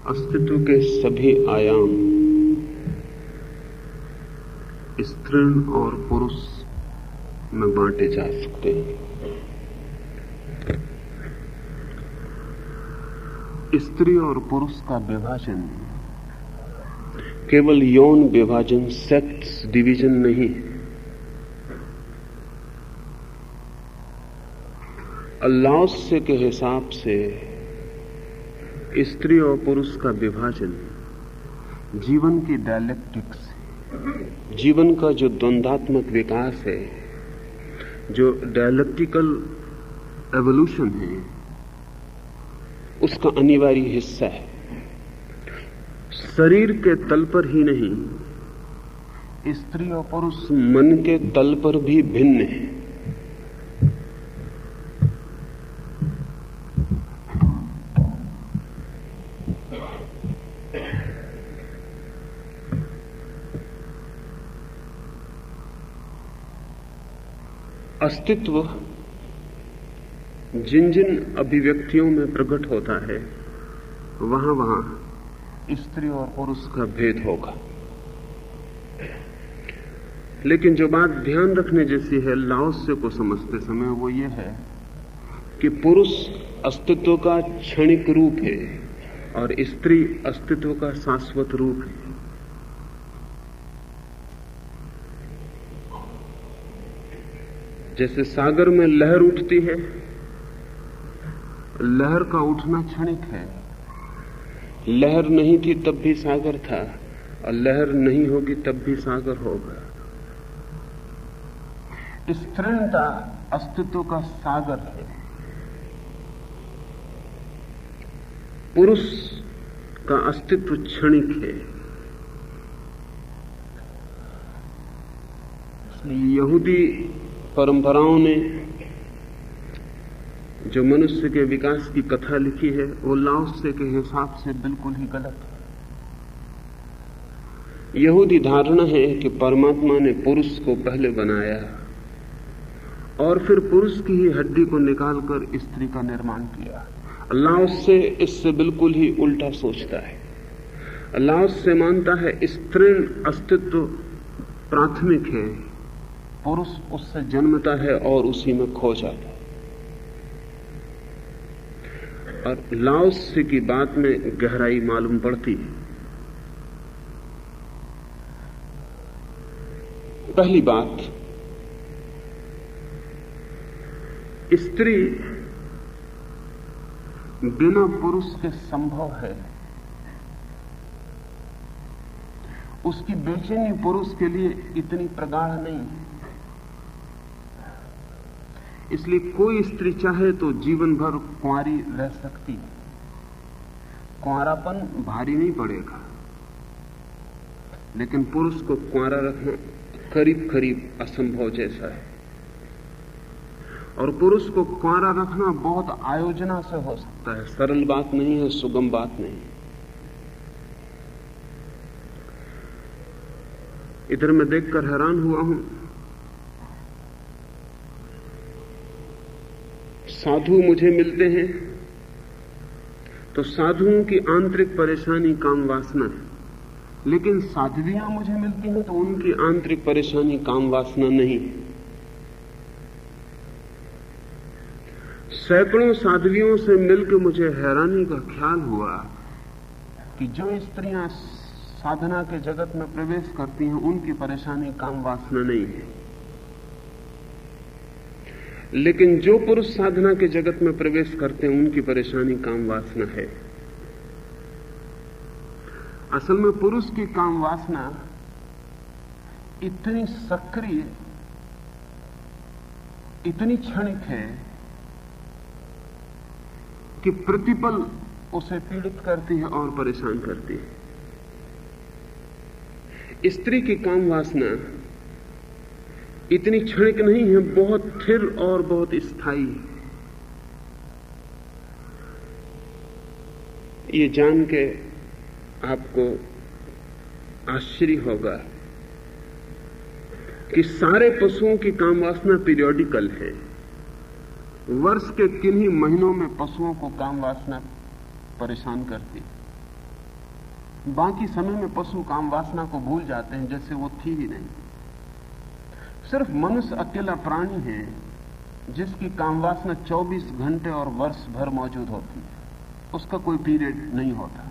अस्तित्व के सभी आयाम स्त्री और पुरुष में बांटे जा सकते हैं। स्त्री और पुरुष का विभाजन केवल यौन विभाजन, सेक्स डिवीजन नहीं है। लाओत्से के हिसाब से स्त्री और पुरुष का विभाजन जीवन की डायलेक्टिक्स, जीवन का जो द्वंद्वात्मक विकास है, जो डायलेक्टिकल एवोल्यूशन है, उसका अनिवार्य हिस्सा है। शरीर के तल पर ही नहीं, स्त्री और पुरुष मन के तल पर भी भिन्न है। अस्तित्व जिन जिन अभिव्यक्तियों में प्रकट होता है, वहां वहां स्त्री और पुरुष का भेद होगा। लेकिन जो बात ध्यान रखने जैसी है लाओत्से को समझते समय, वो ये है कि पुरुष अस्तित्व का क्षणिक रूप है और स्त्री अस्तित्व का शाश्वत रूप है। जैसे सागर में लहर उठती है, लहर का उठना क्षणिक है। लहर नहीं थी तब भी सागर था, और लहर नहीं होगी तब भी सागर होगा। स्त्रीणता अस्तित्व का सागर है। पुरुष का अस्तित्व क्षणिक है। इसलिए यहूदी परंपराओं ने जो मनुष्य के विकास की कथा लिखी है, वो लाओत्से के हिसाब से बिल्कुल ही गलत है। यहूदी धारणा है कि परमात्मा ने पुरुष को पहले बनाया और फिर पुरुष की ही हड्डी को निकालकर स्त्री का निर्माण किया। लाओत्से इससे बिल्कुल ही उल्टा सोचता है। लाओत्से मानता है स्त्री अस्तित्व प्राथमिक है, पुरुष उससे जन्मता है और उसी में खो जाता है। और लाओत्से की बात में गहराई मालूम पड़ती है। पहली बात, स्त्री बिना पुरुष के संभव है। उसकी बेचैनी पुरुष के लिए इतनी प्रगाढ़ नहीं है। इसलिए कोई स्त्री चाहे तो जीवन भर कुंवारी रह सकती है। कुंवारापन भारी नहीं पड़ेगा, लेकिन पुरुष को कुंवारा रखना करीब करीब असंभव जैसा है। और पुरुष को कुंवारा रखना बहुत आयोजना से हो सकता है, सरल बात नहीं है, सुगम बात नहीं है। इधर मैं देखकर हैरान हुआ हूं, साधु मुझे मिलते हैं तो साधुओं की आंतरिक परेशानी काम वासना है, लेकिन साध्वियां मुझे मिलती हैं तो उनकी आंतरिक परेशानी काम वासना नहीं। सैकड़ों साध्वियों से मिलकर मुझे हैरानी का ख्याल हुआ कि जो स्त्रियां साधना के जगत में प्रवेश करती हैं, उनकी परेशानी काम वासना नहीं है। लेकिन जो पुरुष साधना के जगत में प्रवेश करते हैं, उनकी परेशानी काम वासना है। असल में पुरुष की काम वासना इतनी सक्रिय, इतनी क्षणिक है कि प्रतिपल उसे पीड़ित करती है और परेशान करती है। स्त्री की काम वासना इतनी क्षणिक नहीं है, बहुत स्थिर और बहुत स्थायी। ये जान के आपको आश्चर्य होगा कि सारे पशुओं की काम वासना पीरियोडिकल है। वर्ष के किन्हीं महीनों में पशुओं को काम वासना परेशान करती। बाकी समय में पशु काम वासना को भूल जाते हैं जैसे वो थी ही नहीं। सिर्फ मनुष्य अकेला प्राणी है जिसकी काम वासना 24 घंटे और वर्ष भर मौजूद होती है, उसका कोई पीरियड नहीं होता।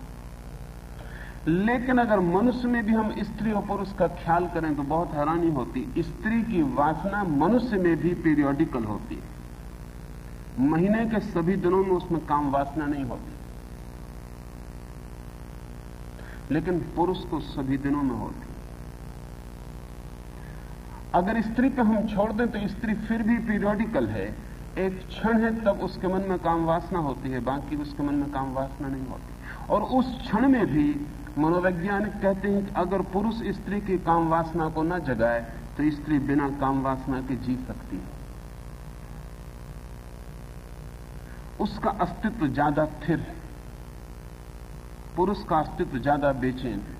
लेकिन अगर मनुष्य में भी हम स्त्री और पुरुष का ख्याल करें तो बहुत हैरानी होती, स्त्री की वासना मनुष्य में भी पीरियोडिकल होती है। महीने के सभी दिनों में उसमें काम वासना नहीं होती, लेकिन पुरुष को सभी दिनों में होती। अगर स्त्री पे हम छोड़ दें तो स्त्री फिर भी पीरियोडिकल है, एक क्षण है तब उसके मन में काम वासना होती है, बाकी उसके मन में काम वासना नहीं होती। और उस क्षण में भी मनोवैज्ञानिक कहते हैं कि अगर पुरुष स्त्री की काम वासना को न जगाए तो स्त्री बिना काम वासना के जी सकती है। उसका अस्तित्व ज्यादा स्थिर है, पुरुष का अस्तित्व ज्यादा बेचैन है।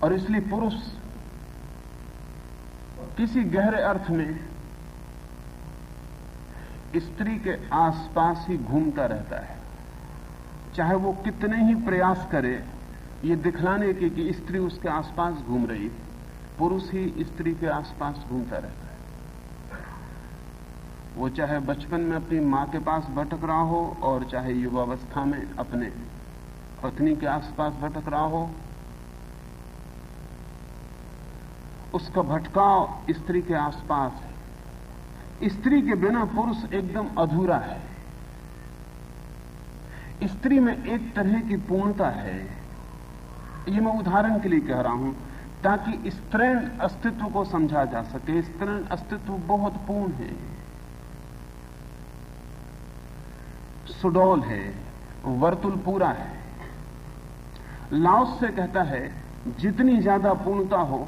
और इसलिए पुरुष किसी गहरे अर्थ में स्त्री के आसपास ही घूमता रहता है, चाहे वो कितने ही प्रयास करे ये दिखलाने के कि स्त्री उसके आसपास घूम रही, पुरुष ही स्त्री के आसपास घूमता रहता है। वो चाहे बचपन में अपनी मां के पास भटक रहा हो और चाहे युवावस्था में अपने पत्नी के आसपास भटक रहा हो, उसका भटकाव स्त्री के आसपास है। स्त्री के बिना पुरुष एकदम अधूरा है। स्त्री में एक तरह की पूर्णता है, ये मैं उदाहरण के लिए कह रहा हूं ताकि स्त्रीण अस्तित्व को समझा जा सके। स्त्रीण अस्तित्व बहुत पूर्ण है, सुडौल है, वर्तुल पूरा है। लाओस से कहता है जितनी ज्यादा पूर्णता हो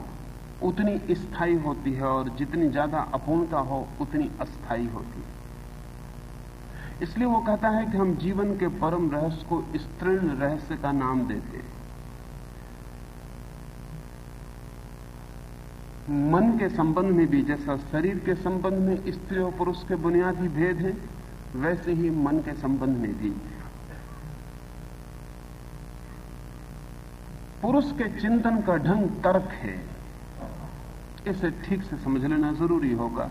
उतनी स्थायी होती है और जितनी ज्यादा अपूर्णता हो उतनी अस्थायी होती है। इसलिए वो कहता है कि हम जीवन के परम रहस्य को स्त्रीण रहस्य का नाम देते हैं। मन के संबंध में भी जैसा शरीर के संबंध में स्त्री और पुरुष के बुनियादी भेद हैं, वैसे ही मन के संबंध में भी। पुरुष के चिंतन का ढंग तर्क है, इसे ठीक से समझ लेना जरूरी होगा,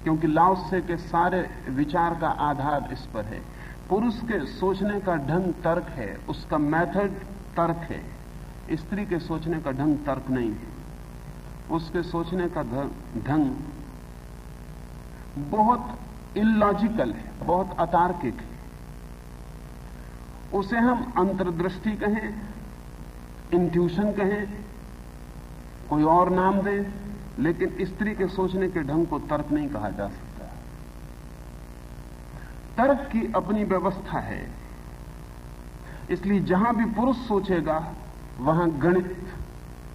क्योंकि लाओत्से के सारे विचार का आधार इस पर है। पुरुष के सोचने का ढंग तर्क है, उसका मेथड तर्क है। स्त्री के सोचने का ढंग तर्क नहीं है, उसके सोचने का ढंग बहुत इलॉजिकल है, बहुत अतार्किक है। उसे हम अंतर्दृष्टि कहें, इंट्यूशन कहें, कोई और नाम दें, लेकिन स्त्री के सोचने के ढंग को तर्क नहीं कहा जा सकता। तर्क की अपनी व्यवस्था है, इसलिए जहां भी पुरुष सोचेगा वहां गणित,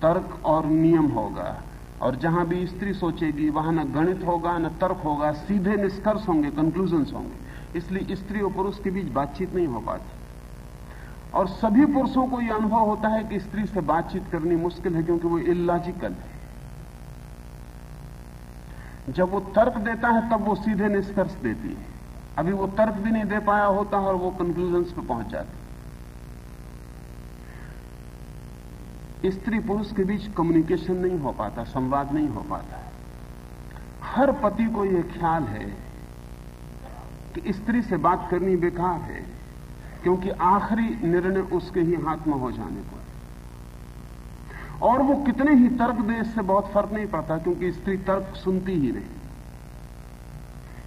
तर्क और नियम होगा, और जहां भी स्त्री सोचेगी वहां न गणित होगा न तर्क होगा, सीधे निष्कर्ष होंगे, कंक्लूजन्स होंगे। इसलिए स्त्री और पुरुष के बीच बातचीत नहीं हो पाती। और सभी पुरुषों को यह अनुभव होता है कि स्त्री से बातचीत करनी मुश्किल है, क्योंकि वो इलॉजिकल है। जब वो तर्क देता है तब वो सीधे निष्कर्ष देती है, अभी वो तर्क भी नहीं दे पाया होता और वो कंक्लूजन्स पे पहुंच जाती। स्त्री पुरुष के बीच कम्युनिकेशन नहीं हो पाता, संवाद नहीं हो पाता। हर पति को यह ख्याल है कि स्त्री से बात करनी बेकार है, क्योंकि आखिरी निर्णय उसके ही हाथ में हो जाने को है। और वो कितने ही तर्क दे इससे बहुत फर्क नहीं पड़ता, क्योंकि स्त्री तर्क सुनती ही नहीं।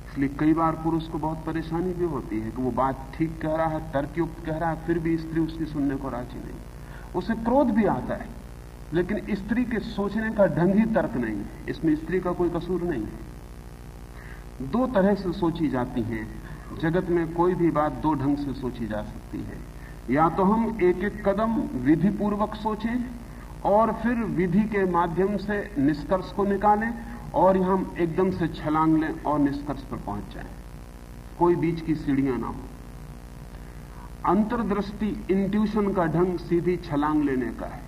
इसलिए कई बार पुरुष को बहुत परेशानी भी होती है कि वो बात ठीक कह रहा है, तर्कयुक्त कह रहा है, फिर भी स्त्री उसकी सुनने को राजी नहीं। उसे क्रोध भी आता है, लेकिन स्त्री के सोचने का ढंग ही तर्क नहीं है, इसमें स्त्री का कोई कसूर नहीं है। दो तरह से सोची जाती है जगत में, कोई भी बात दो ढंग से सोची जा सकती है। या तो हम एक एक कदम विधि पूर्वक सोचें और फिर विधि के माध्यम से निष्कर्ष को निकालें, और हम एकदम से छलांग लें और निष्कर्ष पर पहुंच जाएं, कोई बीच की सीढ़ियां ना हो। अंतर्दृष्टि, इंट्यूशन का ढंग सीधी छलांग लेने का है।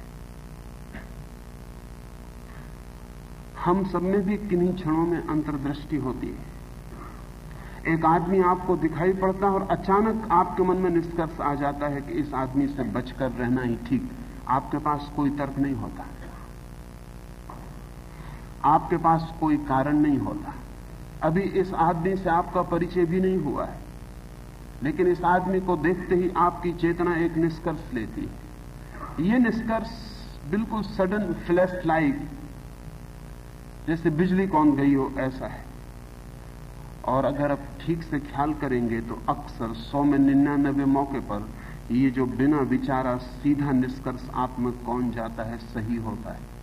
हम सब में भी किन्हीं क्षणों में अंतर्दृष्टि होती है। एक आदमी आपको दिखाई पड़ता है और अचानक आपके मन में निष्कर्ष आ जाता है कि इस आदमी से बचकर रहना ही ठीक। आपके पास कोई तर्क नहीं होता, आपके पास कोई कारण नहीं होता। अभी इस आदमी से आपका परिचय भी नहीं हुआ है, लेकिन इस आदमी को देखते ही आपकी चेतना एक निष्कर्ष लेती है। यह निष्कर्ष बिल्कुल सडन फ्लैश लाइक, जैसे बिजली कौन गई हो ऐसा है। और अगर आप ठीक से ख्याल करेंगे तो अक्सर 100 में 99 मौके पर ये जो बिना विचारा सीधा निष्कर्ष आप में कौन जाता है सही होता है।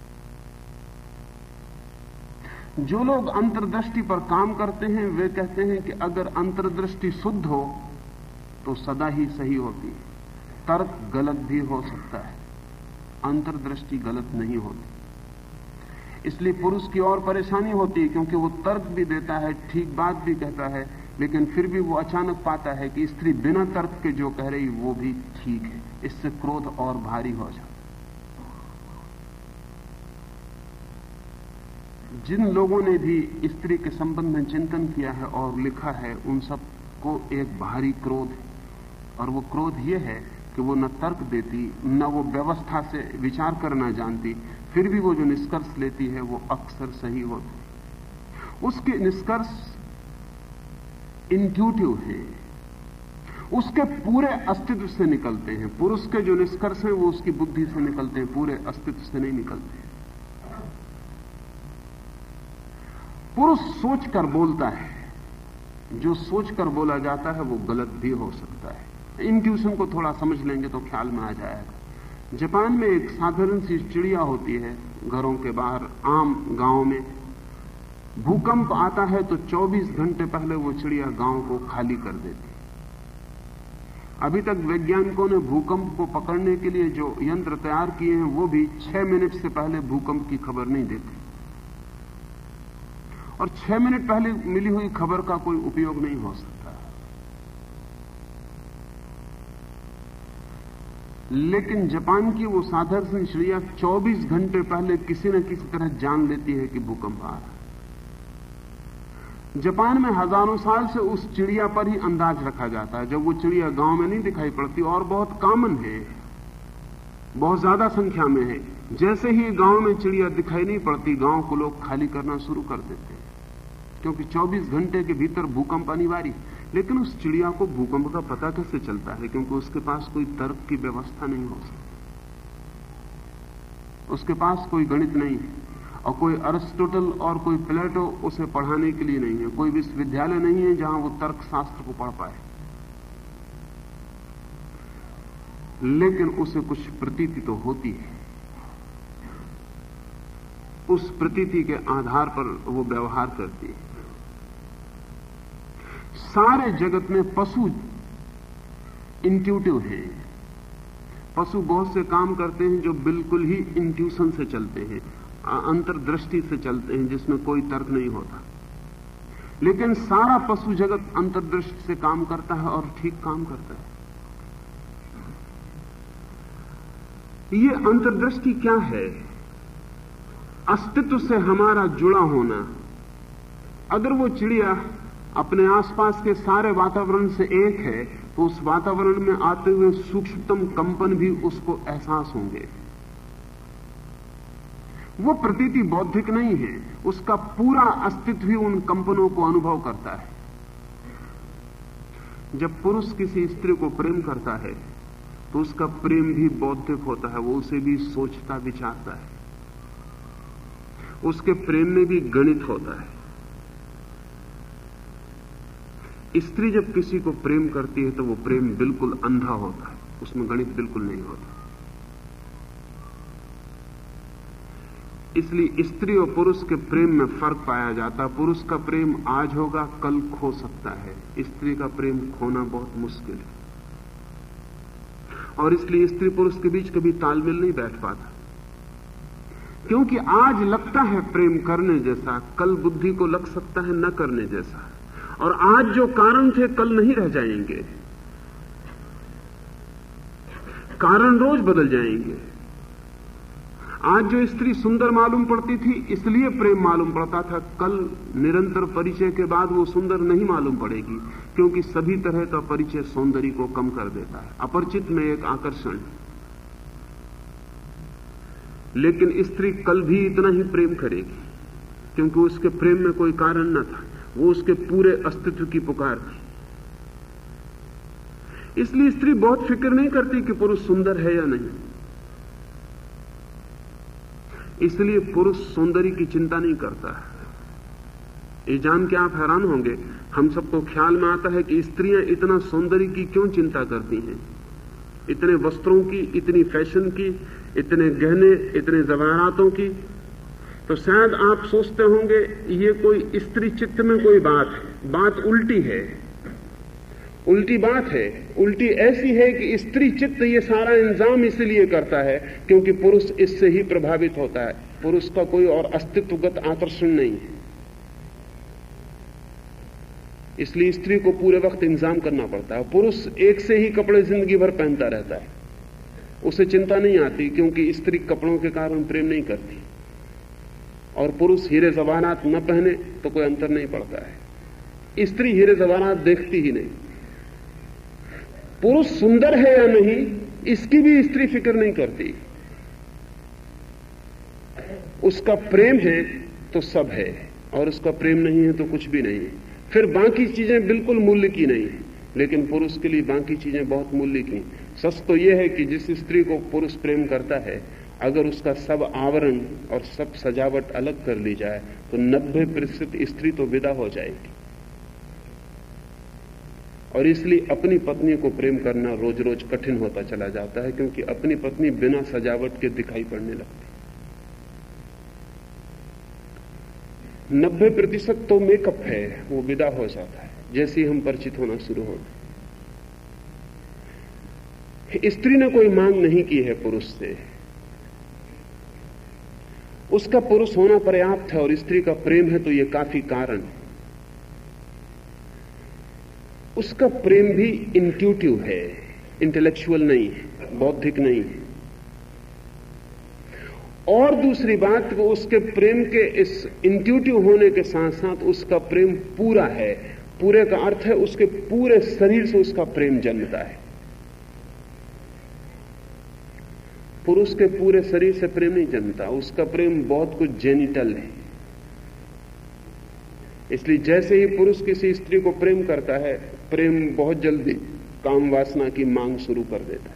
जो लोग अंतर्दृष्टि पर काम करते हैं वे कहते हैं कि अगर अंतर्दृष्टि शुद्ध हो तो सदा ही सही होती है। तर्क गलत भी हो सकता है, अंतर्दृष्टि गलत नहीं होती। इसलिए पुरुष की और परेशानी होती है, क्योंकि वो तर्क भी देता है, ठीक बात भी कहता है, लेकिन फिर भी वो अचानक पाता है कि स्त्री बिना तर्क के जो कह रही वो भी ठीक है। इससे क्रोध और भारी हो जाता। जिन लोगों ने भी स्त्री के संबंध में चिंतन किया है और लिखा है, उन सबको एक भारी क्रोध है। और वो क्रोध ये है कि वो न तर्क देती, न वो व्यवस्था से विचार करना जानती, फिर भी वो जो निष्कर्ष लेती है वो अक्सर सही होती। उसके निष्कर्ष इंट्यूटिव हैं, उसके पूरे अस्तित्व से निकलते हैं। पुरुष के जो निष्कर्ष हैं वो उसकी बुद्धि से निकलते हैं, पूरे अस्तित्व से नहीं निकलते। पुरुष सोचकर बोलता है, जो सोचकर बोला जाता है वो गलत भी हो सकता है। इंट्यूशन को थोड़ा समझ लेंगे तो ख्याल में आ जाएगा। जापान में एक साधारण सी चिड़िया होती है घरों के बाहर, आम गांव में। भूकंप आता है तो 24 घंटे पहले वो चिड़िया गांव को खाली कर देती। अभी तक वैज्ञानिकों ने भूकंप को पकड़ने के लिए जो यंत्र तैयार किए हैं वो भी 6 मिनट से पहले भूकंप की खबर नहीं देते, और 6 मिनट पहले मिली हुई खबर का कोई उपयोग नहीं हो सकता। लेकिन जापान की वो साधारण चिड़िया 24 घंटे पहले किसी न किसी तरह जान लेती है कि भूकंप आ रहा है। जापान में हजारों साल से उस चिड़िया पर ही अंदाज रखा जाता है। जब वो चिड़िया गांव में नहीं दिखाई पड़ती और बहुत कॉमन है, बहुत ज्यादा संख्या में है, जैसे ही गांव में चिड़िया दिखाई नहीं पड़ती गांव को लोग खाली करना शुरू कर देते हैं, क्योंकि 24 घंटे के भीतर भूकंप अनिवार्य है। लेकिन उस चिड़िया को भूकंप का पता कैसे चलता है? क्योंकि उसके पास कोई तर्क की व्यवस्था नहीं हो सकती, उसके पास कोई गणित नहीं है, और कोई अरिस्टोटल और कोई प्लेटो उसे पढ़ाने के लिए नहीं है, कोई विश्वविद्यालय नहीं है जहां वो तर्कशास्त्र को पढ़ पाए। लेकिन उसे कुछ प्रतीति तो होती है, उस प्रतीति के आधार पर वो व्यवहार करती है। सारे जगत में पशु इंट्यूटिव हैं। पशु बहुत से काम करते हैं जो बिल्कुल ही इंट्यूशन से चलते हैं, अंतर्दृष्टि से चलते हैं, जिसमें कोई तर्क नहीं होता। लेकिन सारा पशु जगत अंतर्दृष्टि से काम करता है और ठीक काम करता है। ये अंतर्दृष्टि क्या है? अस्तित्व से हमारा जुड़ा होना। अगर वो चिड़िया अपने आसपास के सारे वातावरण से एक है तो उस वातावरण में आते हुए सूक्ष्मतम कंपन भी उसको एहसास होंगे। वो प्रतीति बौद्धिक नहीं है, उसका पूरा अस्तित्व ही उन कंपनों को अनुभव करता है। जब पुरुष किसी स्त्री को प्रेम करता है तो उसका प्रेम भी बौद्धिक होता है, वो उसे भी सोचता विचारता है, उसके प्रेम में भी गणित होता है। स्त्री जब किसी को प्रेम करती है तो वो प्रेम बिल्कुल अंधा होता है, उसमें गणित बिल्कुल नहीं होता। इसलिए स्त्री और पुरुष के प्रेम में फर्क पाया जाता है। पुरुष का प्रेम आज होगा, कल खो सकता है, स्त्री का प्रेम खोना बहुत मुश्किल है। और इसलिए स्त्री पुरुष के बीच कभी तालमेल नहीं बैठ पाता, क्योंकि आज लगता है प्रेम करने जैसा, कल बुद्धि को लग सकता है न करने जैसा, और आज जो कारण थे कल नहीं रह जाएंगे, कारण रोज बदल जाएंगे। आज जो स्त्री सुंदर मालूम पड़ती थी इसलिए प्रेम मालूम पड़ता था, कल निरंतर परिचय के बाद वो सुंदर नहीं मालूम पड़ेगी, क्योंकि सभी तरह का परिचय सौंदर्य को कम कर देता है। अपरिचित में एक आकर्षण, लेकिन स्त्री कल भी इतना ही प्रेम करेगी, क्योंकि उसके प्रेम में कोई कारण न था, वो उसके पूरे अस्तित्व की पुकार थी। इसलिए स्त्री बहुत फिक्र नहीं करती कि पुरुष सुंदर है या नहीं। इसलिए पुरुष सौंदर्य की चिंता नहीं करता है। ये जान के आप हैरान होंगे, हम सबको ख्याल में आता है कि स्त्रियां इतना सौंदर्य की क्यों चिंता करती हैं, इतने वस्त्रों की, इतनी फैशन की, इतने गहने, इतने जवाहरातों की। तो शायद आप सोचते होंगे ये कोई स्त्री चित्त में कोई बात है। बात उल्टी है, उल्टी बात है। उल्टी ऐसी है कि स्त्री चित्त ये सारा इंतजाम इसलिए करता है क्योंकि पुरुष इससे ही प्रभावित होता है। पुरुष का कोई और अस्तित्वगत आकर्षण नहीं है, इसलिए स्त्री को पूरे वक्त इंतजाम करना पड़ता है। पुरुष एक से ही कपड़े जिंदगी भर पहनता रहता है, उसे चिंता नहीं आती, क्योंकि स्त्री कपड़ों के कारण प्रेम नहीं करती। और पुरुष हीरे जवाहरात न पहने तो कोई अंतर नहीं पड़ता है। स्त्री हीरे जवाहरात देखती ही नहीं। पुरुष सुंदर है या नहीं इसकी भी स्त्री फिक्र नहीं करती। उसका प्रेम है तो सब है, और उसका प्रेम नहीं है तो कुछ भी नहीं है। फिर बाकी चीजें बिल्कुल मूल्य की नहीं है, लेकिन पुरुष के लिए बाकी चीजें बहुत मूल्य की। सच तो यह है कि जिस स्त्री को पुरुष प्रेम करता है, अगर उसका सब आवरण और सब सजावट अलग कर ली जाए तो 90% स्त्री तो विदा हो जाएगी। और इसलिए अपनी पत्नी को प्रेम करना रोज रोज कठिन होता चला जाता है, क्योंकि अपनी पत्नी बिना सजावट के दिखाई पड़ने लगती। 90% तो मेकअप है, वो विदा हो जाता है जैसे ही हम परिचित होना शुरू होते। स्त्री ने कोई मांग नहीं की है पुरुष से, उसका पुरुष होना पर्याप्त है, और स्त्री का प्रेम है तो यह काफी कारण है। उसका प्रेम भी इंट्यूटिव है, इंटेलेक्चुअल नहीं है, बौद्धिक नहीं है। और दूसरी बात, वो उसके प्रेम के इस इंट्यूटिव होने के साथ साथ उसका प्रेम पूरा है। पूरे का अर्थ है उसके पूरे शरीर से उसका प्रेम जन्मता है। पुरुष के पूरे शरीर से प्रेम नहीं जन्मता, उसका प्रेम बहुत कुछ जेनिटल है। इसलिए जैसे ही पुरुष किसी स्त्री को प्रेम करता है, प्रेम बहुत जल्दी काम वासना की मांग शुरू कर देता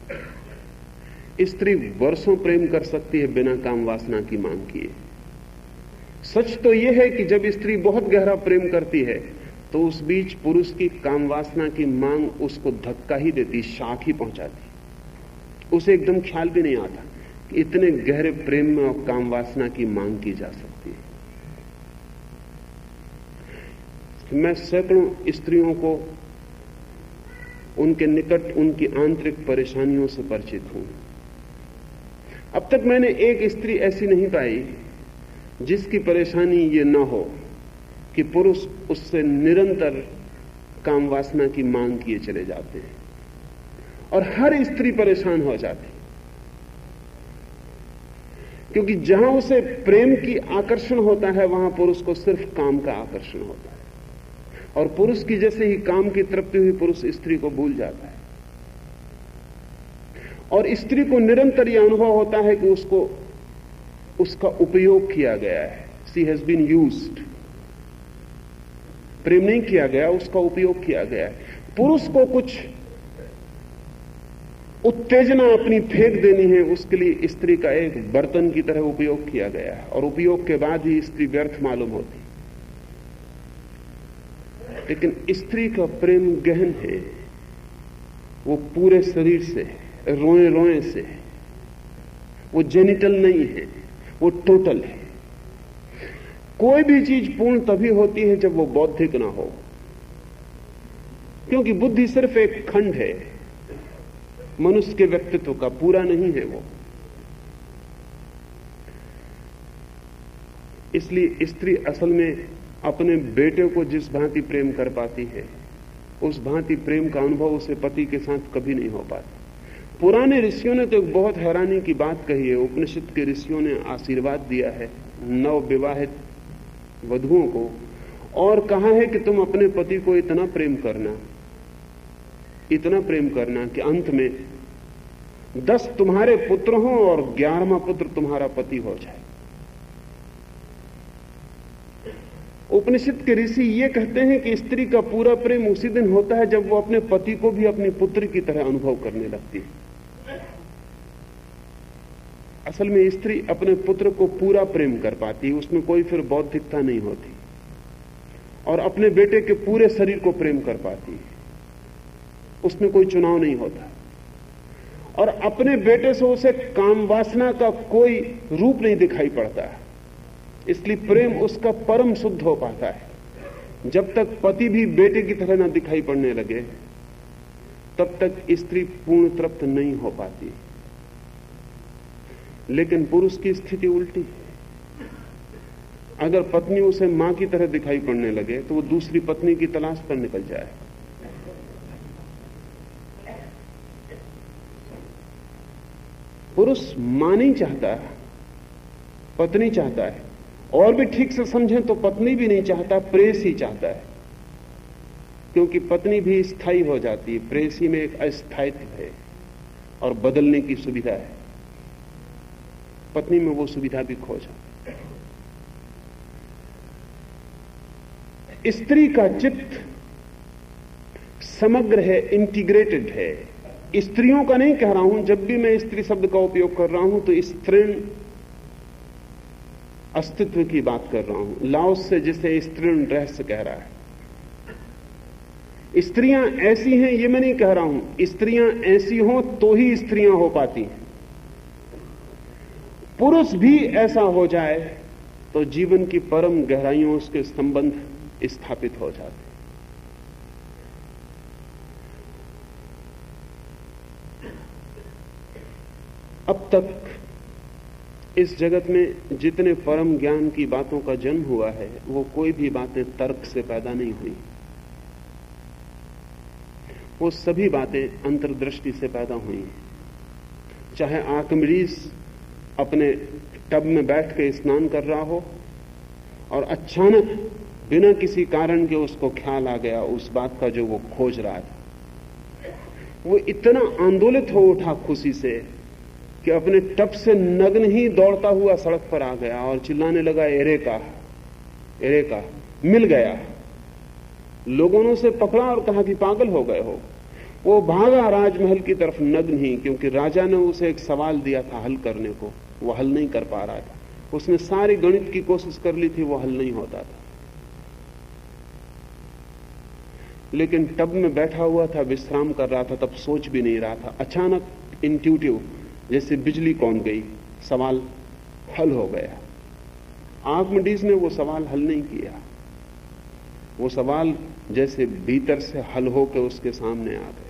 है। स्त्री वर्षों प्रेम कर सकती है बिना काम वासना की मांग किए। सच तो यह है कि जब स्त्री बहुत गहरा प्रेम करती है तो उस बीच पुरुष की काम वासना की मांग उसको धक्का ही देती, शाख ही पहुंचाती। उसे एकदम ख्याल भी नहीं आता कि इतने गहरे प्रेम में और काम वासना की मांग की जा सकती है। मैं सैकड़ों स्त्रियों को उनके निकट उनकी आंतरिक परेशानियों से परिचित हूं। अब तक मैंने एक स्त्री ऐसी नहीं पाई जिसकी परेशानी ये ना हो कि पुरुष उससे निरंतर काम वासना की मांग किए चले जाते हैं, और हर स्त्री परेशान हो जाती, क्योंकि जहां उसे प्रेम की आकर्षण होता है वहां पुरुष को सिर्फ काम का आकर्षण होता है। और पुरुष की जैसे ही काम की तृप्ति हुई, पुरुष स्त्री को भूल जाता है। और स्त्री को निरंतर यह अनुभव होता है कि उसको उसका उपयोग किया गया है। She has been used. प्रेम नहीं किया गया, उसका उपयोग किया गया है। पुरुष को कुछ उत्तेजना अपनी फेंक देनी है, उसके लिए स्त्री का एक बर्तन की तरह उपयोग किया गया है, और उपयोग के बाद ही स्त्री व्यर्थ मालूम होती। लेकिन स्त्री का प्रेम गहन है, वो पूरे शरीर से, रोए रोए से, वो जेनिटल नहीं है, वो टोटल है। कोई भी चीज पूर्ण तभी होती है जब वो बौद्धिक ना हो, क्योंकि बुद्धि सिर्फ एक खंड है, मनुष्य के व्यक्तित्व का पूरा नहीं है वो। इसलिए स्त्री असल में अपने बेटे को जिस भांति प्रेम कर पाती है, उस भांति प्रेम का अनुभव उसे पति के साथ कभी नहीं हो पाता। पुराने ऋषियों ने तो एक बहुत हैरानी की बात कही है। उपनिषद के ऋषियों ने आशीर्वाद दिया है नव विवाहित वधुओं को और कहा है कि तुम अपने पति को इतना प्रेम करना कि अंत में 10 तुम्हारे पुत्र हों और 11वां पुत्र तुम्हारा पति हो जाए। उपनिषद के ऋषि ये कहते हैं कि स्त्री का पूरा प्रेम उसी दिन होता है जब वो अपने पति को भी अपनी पुत्री की तरह अनुभव करने लगती है। असल में स्त्री अपने पुत्र को पूरा प्रेम कर पाती है, उसमें कोई फिर बौद्धिकता नहीं होती, और अपने बेटे के पूरे शरीर को प्रेम कर पाती है, उसमें कोई चुनाव नहीं होता, और अपने बेटे से उसे काम वासना का कोई रूप नहीं दिखाई पड़ता, इसलिए प्रेम उसका परम शुद्ध हो पाता है। जब तक पति भी बेटे की तरह ना दिखाई पड़ने लगे तब तक स्त्री पूर्ण तृप्त नहीं हो पाती। लेकिन पुरुष की स्थिति उल्टी है। अगर पत्नी उसे मां की तरह दिखाई पड़ने लगे तो वो दूसरी पत्नी की तलाश पर निकल जाए। पुरुष मां नहीं चाहता, पत्नी चाहता है, और भी ठीक से समझें तो पत्नी भी नहीं चाहता, प्रेयसी चाहता है, क्योंकि पत्नी भी स्थायी हो जाती है, प्रेयसी में एक अस्थायित्व है और बदलने की सुविधा है। पत्नी में वो सुविधा भी खो जाती है। स्त्री का चित्त समग्र है, इंटीग्रेटेड है। स्त्रियों का नहीं कह रहा हूं, जब भी मैं स्त्री शब्द का उपयोग कर रहा हूं तो स्त्रीण अस्तित्व की बात कर रहा हूं। लाओस से जिसे स्त्रीण रहस्य कह रहा है। स्त्रियां ऐसी हैं ये मैं नहीं कह रहा हूं, स्त्रियां ऐसी हों तो ही स्त्रियां हो पाती हैं। पुरुष भी ऐसा हो जाए तो जीवन की परम गहराइयों उसके संबंध स्थापित हो जाते। अब तक इस जगत में जितने परम ज्ञान की बातों का जन्म हुआ है वो कोई भी बातें तर्क से पैदा नहीं हुई, वो सभी बातें अंतर्दृष्टि से पैदा हुई। चाहे आर्किमिडीज अपने टब में बैठ के स्नान कर रहा हो और अचानक बिना किसी कारण के उसको ख्याल आ गया उस बात का जो वो खोज रहा था, वो इतना आंदोलित हो उठा खुशी से कि अपने टब से नग्न ही दौड़ता हुआ सड़क पर आ गया और चिल्लाने लगा, एरेका एरेका, मिल गया। लोगों ने उसे पकड़ा और कहा कि पागल हो गए हो। वो भागा राजमहल की तरफ नग्न ही, क्योंकि राजा ने उसे एक सवाल दिया था हल करने को, वो हल नहीं कर पा रहा था। उसने सारी गणित की कोशिश कर ली थी, वो हल नहीं होता था। लेकिन टब में बैठा हुआ था, विश्राम कर रहा था, तब सोच भी नहीं रहा था। अचानक इंट्यूटिव जैसे बिजली कौंध गई, सवाल हल हो गया। आर्किमिडीज ने वो सवाल हल नहीं किया, वो सवाल जैसे भीतर से हल होकर उसके सामने आ गए।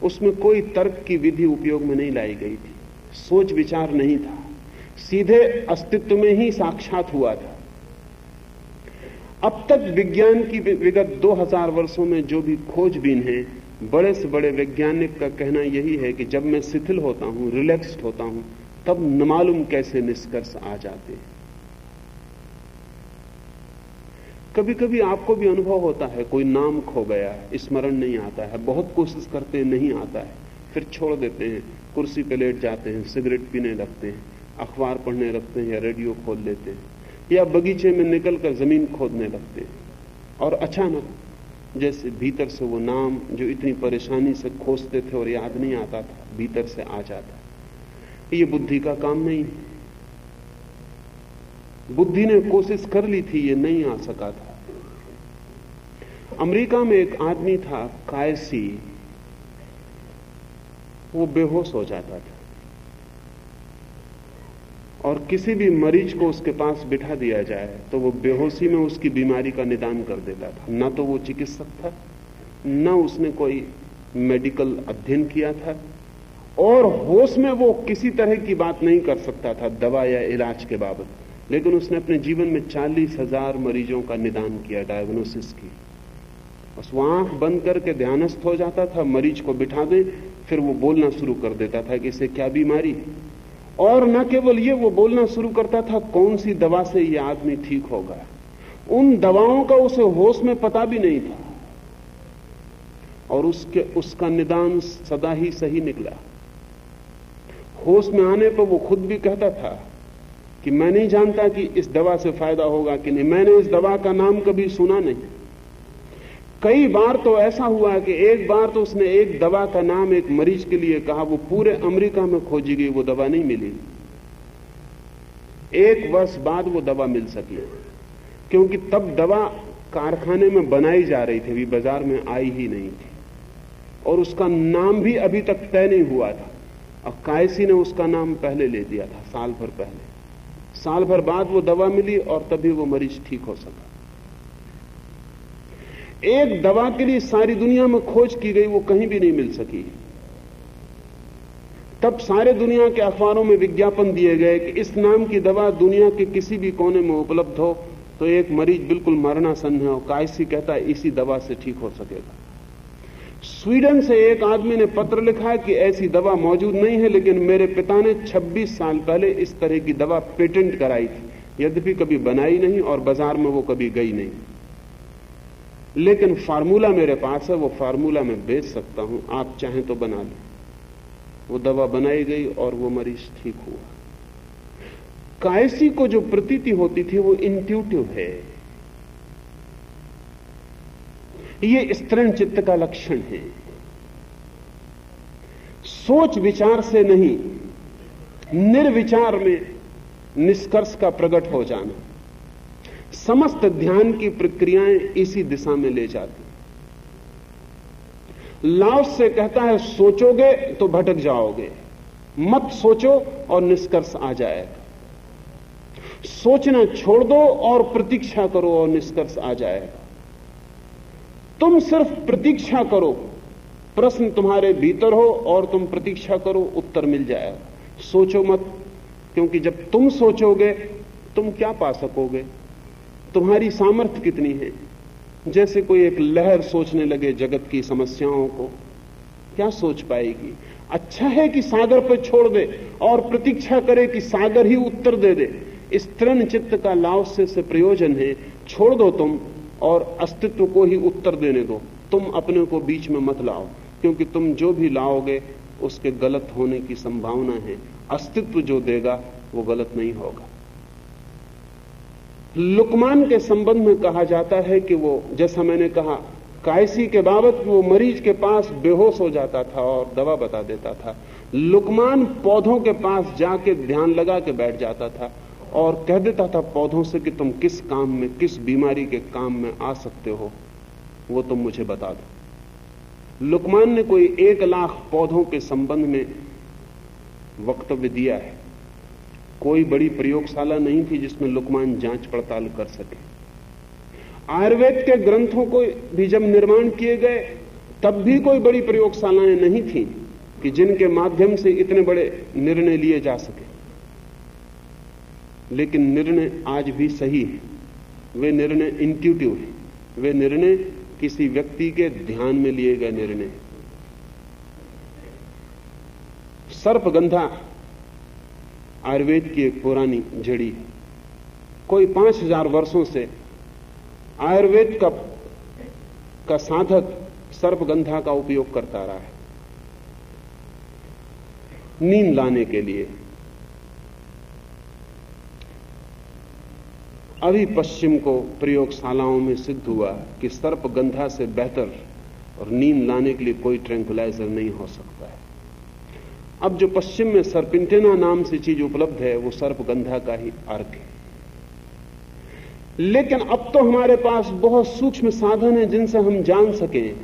उसमें कोई तर्क की विधि उपयोग में नहीं लाई गई थी, सोच विचार नहीं था, सीधे अस्तित्व में ही साक्षात हुआ था। अब तक विज्ञान की विगत 2000 वर्षों में जो भी खोजबीन है, बड़े से बड़े वैज्ञानिक का कहना यही है कि जब मैं शिथिल होता हूं, रिलैक्स्ड होता हूं, तब न मालूम कैसे निष्कर्ष आ जाते हैं। कभी कभी आपको भी अनुभव होता है, कोई नाम खो गया, स्मरण नहीं आता है, बहुत कोशिश करते हैं, नहीं आता है, फिर छोड़ देते हैं, कुर्सी पे लेट जाते हैं, सिगरेट पीने लगते हैं, अखबार पढ़ने लगते हैं या रेडियो खोल लेते हैं, या बगीचे में निकलकर जमीन खोदने लगते हैं, और अचानक जैसे भीतर से वो नाम जो इतनी परेशानी से खोजते थे और याद नहीं आता था, भीतर से आ जाता। ये बुद्धि का काम नहीं है। बुद्धि ने कोशिश कर ली थी, ये नहीं आ सका था। अमेरिका में एक आदमी था, कायसी, वो बेहोश हो जाता था और किसी भी मरीज को उसके पास बिठा दिया जाए तो वो बेहोशी में उसकी बीमारी का निदान कर देता था। ना तो वो चिकित्सक था, ना उसने कोई मेडिकल अध्ययन किया था, और होश में वो किसी तरह की बात नहीं कर सकता था दवा या इलाज के बाबत। लेकिन उसने अपने जीवन में 40,000 मरीजों का निदान किया, डायग्नोसिस की। बस वो आंख बंद करके ध्यानस्थ हो जाता था, मरीज को बिठा दे, फिर वो बोलना शुरू कर देता था कि इसे क्या बीमारी है। और न केवल ये, वो बोलना शुरू करता था कौन सी दवा से ये आदमी ठीक होगा। उन दवाओं का उसे होश में पता भी नहीं था, और उसका निदान सदा ही सही निकला। होश में आने पर वो खुद भी कहता था कि मैं नहीं जानता कि इस दवा से फायदा होगा कि नहीं, मैंने इस दवा का नाम कभी सुना नहीं। कई बार तो ऐसा हुआ कि एक बार तो उसने एक दवा का नाम एक मरीज के लिए कहा, वो पूरे अमेरिका में खोजी गई, वो दवा नहीं मिली। 1 वर्ष बाद वो दवा मिल सकी, क्योंकि तब दवा कारखाने में बनाई जा रही थी, अभी बाजार में आई ही नहीं थी, और उसका नाम भी अभी तक तय नहीं हुआ था। और कायसी ने उसका नाम पहले ले दिया था, साल भर पहले। साल भर बाद वो दवा मिली और तभी वो मरीज ठीक हो सका। एक दवा के लिए सारी दुनिया में खोज की गई, वो कहीं भी नहीं मिल सकी। तब सारे दुनिया के अखबारों में विज्ञापन दिए गए कि इस नाम की दवा दुनिया के किसी भी कोने में उपलब्ध हो तो एक मरीज बिल्कुल मरणासन्न है, और कायसी कहता है इसी दवा से ठीक हो सकेगा। स्वीडन से एक आदमी ने पत्र लिखा है कि ऐसी दवा मौजूद नहीं है, लेकिन मेरे पिता ने 26 साल पहले इस तरह की दवा पेटेंट कराई थी, यद्यपि कभी बनाई नहीं और बाजार में वो कभी गई नहीं, लेकिन फार्मूला मेरे पास है, वो फार्मूला मैं बेच सकता हूं, आप चाहें तो बना लें। वो दवा बनाई गई और वो मरीज ठीक हुआ। कायसी को जो प्रतीति होती थी वो इंट्यूटिव है। ये स्तरण चित्त का लक्षण है। सोच विचार से नहीं, निर्विचार में निष्कर्ष का प्रकट हो जाना, समस्त ध्यान की प्रक्रियाएं इसी दिशा में ले जाती। लाओस से कहता है सोचोगे तो भटक जाओगे, मत सोचो और निष्कर्ष आ जाएगा। सोचना छोड़ दो और प्रतीक्षा करो और निष्कर्ष आ जाएगा। तुम सिर्फ प्रतीक्षा करो, प्रश्न तुम्हारे भीतर हो और तुम प्रतीक्षा करो, उत्तर मिल जाएगा। सोचो मत, क्योंकि जब तुम सोचोगे तुम क्या पा सकोगे? तुम्हारी सामर्थ्य कितनी है? जैसे कोई एक लहर सोचने लगे जगत की समस्याओं को, क्या सोच पाएगी? अच्छा है कि सागर पर छोड़ दे और प्रतीक्षा करे कि सागर ही उत्तर दे दे। इस तृण चित्त का लाओस से प्रयोजन है, छोड़ दो तुम और अस्तित्व को ही उत्तर देने दो। तुम अपने को बीच में मत लाओ, क्योंकि तुम जो भी लाओगे उसके गलत होने की संभावना है। अस्तित्व जो देगा वो गलत नहीं होगा। लुकमान के संबंध में कहा जाता है कि वो, जैसा मैंने कहा, कायसी के बाबत वो मरीज के पास बेहोश हो जाता था और दवा बता देता था। लुकमान पौधों के पास जाके ध्यान लगा के बैठ जाता था और कह देता था पौधों से कि तुम किस काम में, किस बीमारी के काम में आ सकते हो, वो तुम मुझे बता दो। लुकमान ने कोई 1 लाख पौधों के संबंध में वक्तव्य दिया है। कोई बड़ी प्रयोगशाला नहीं थी जिसमें लुकमान जांच पड़ताल कर सके। आयुर्वेद के ग्रंथों को भी जब निर्माण किए गए तब भी कोई बड़ी प्रयोगशालाएं नहीं थी कि जिनके माध्यम से इतने बड़े निर्णय लिए जा सके। लेकिन निर्णय आज भी सही है। वे निर्णय इंट्यूटिव हैं। वे निर्णय किसी व्यक्ति के ध्यान में लिए गए निर्णय। सर्पगंधा आयुर्वेद की एक पुरानी जड़ी है। कोई 5000 वर्षों से आयुर्वेद का साधक सर्पगंधा का उपयोग करता रहा है नींद लाने के लिए। अभी पश्चिम को प्रयोगशालाओं में सिद्ध हुआ कि सर्पगंधा से बेहतर और नींद लाने के लिए कोई ट्रैंक्विलाइजर नहीं हो सकता है। अब जो पश्चिम में सर्पिंटेना नाम से चीज उपलब्ध है वो सर्पगंधा का ही अर्क है। लेकिन अब तो हमारे पास बहुत सूक्ष्म साधन हैं जिनसे हम जान सकें,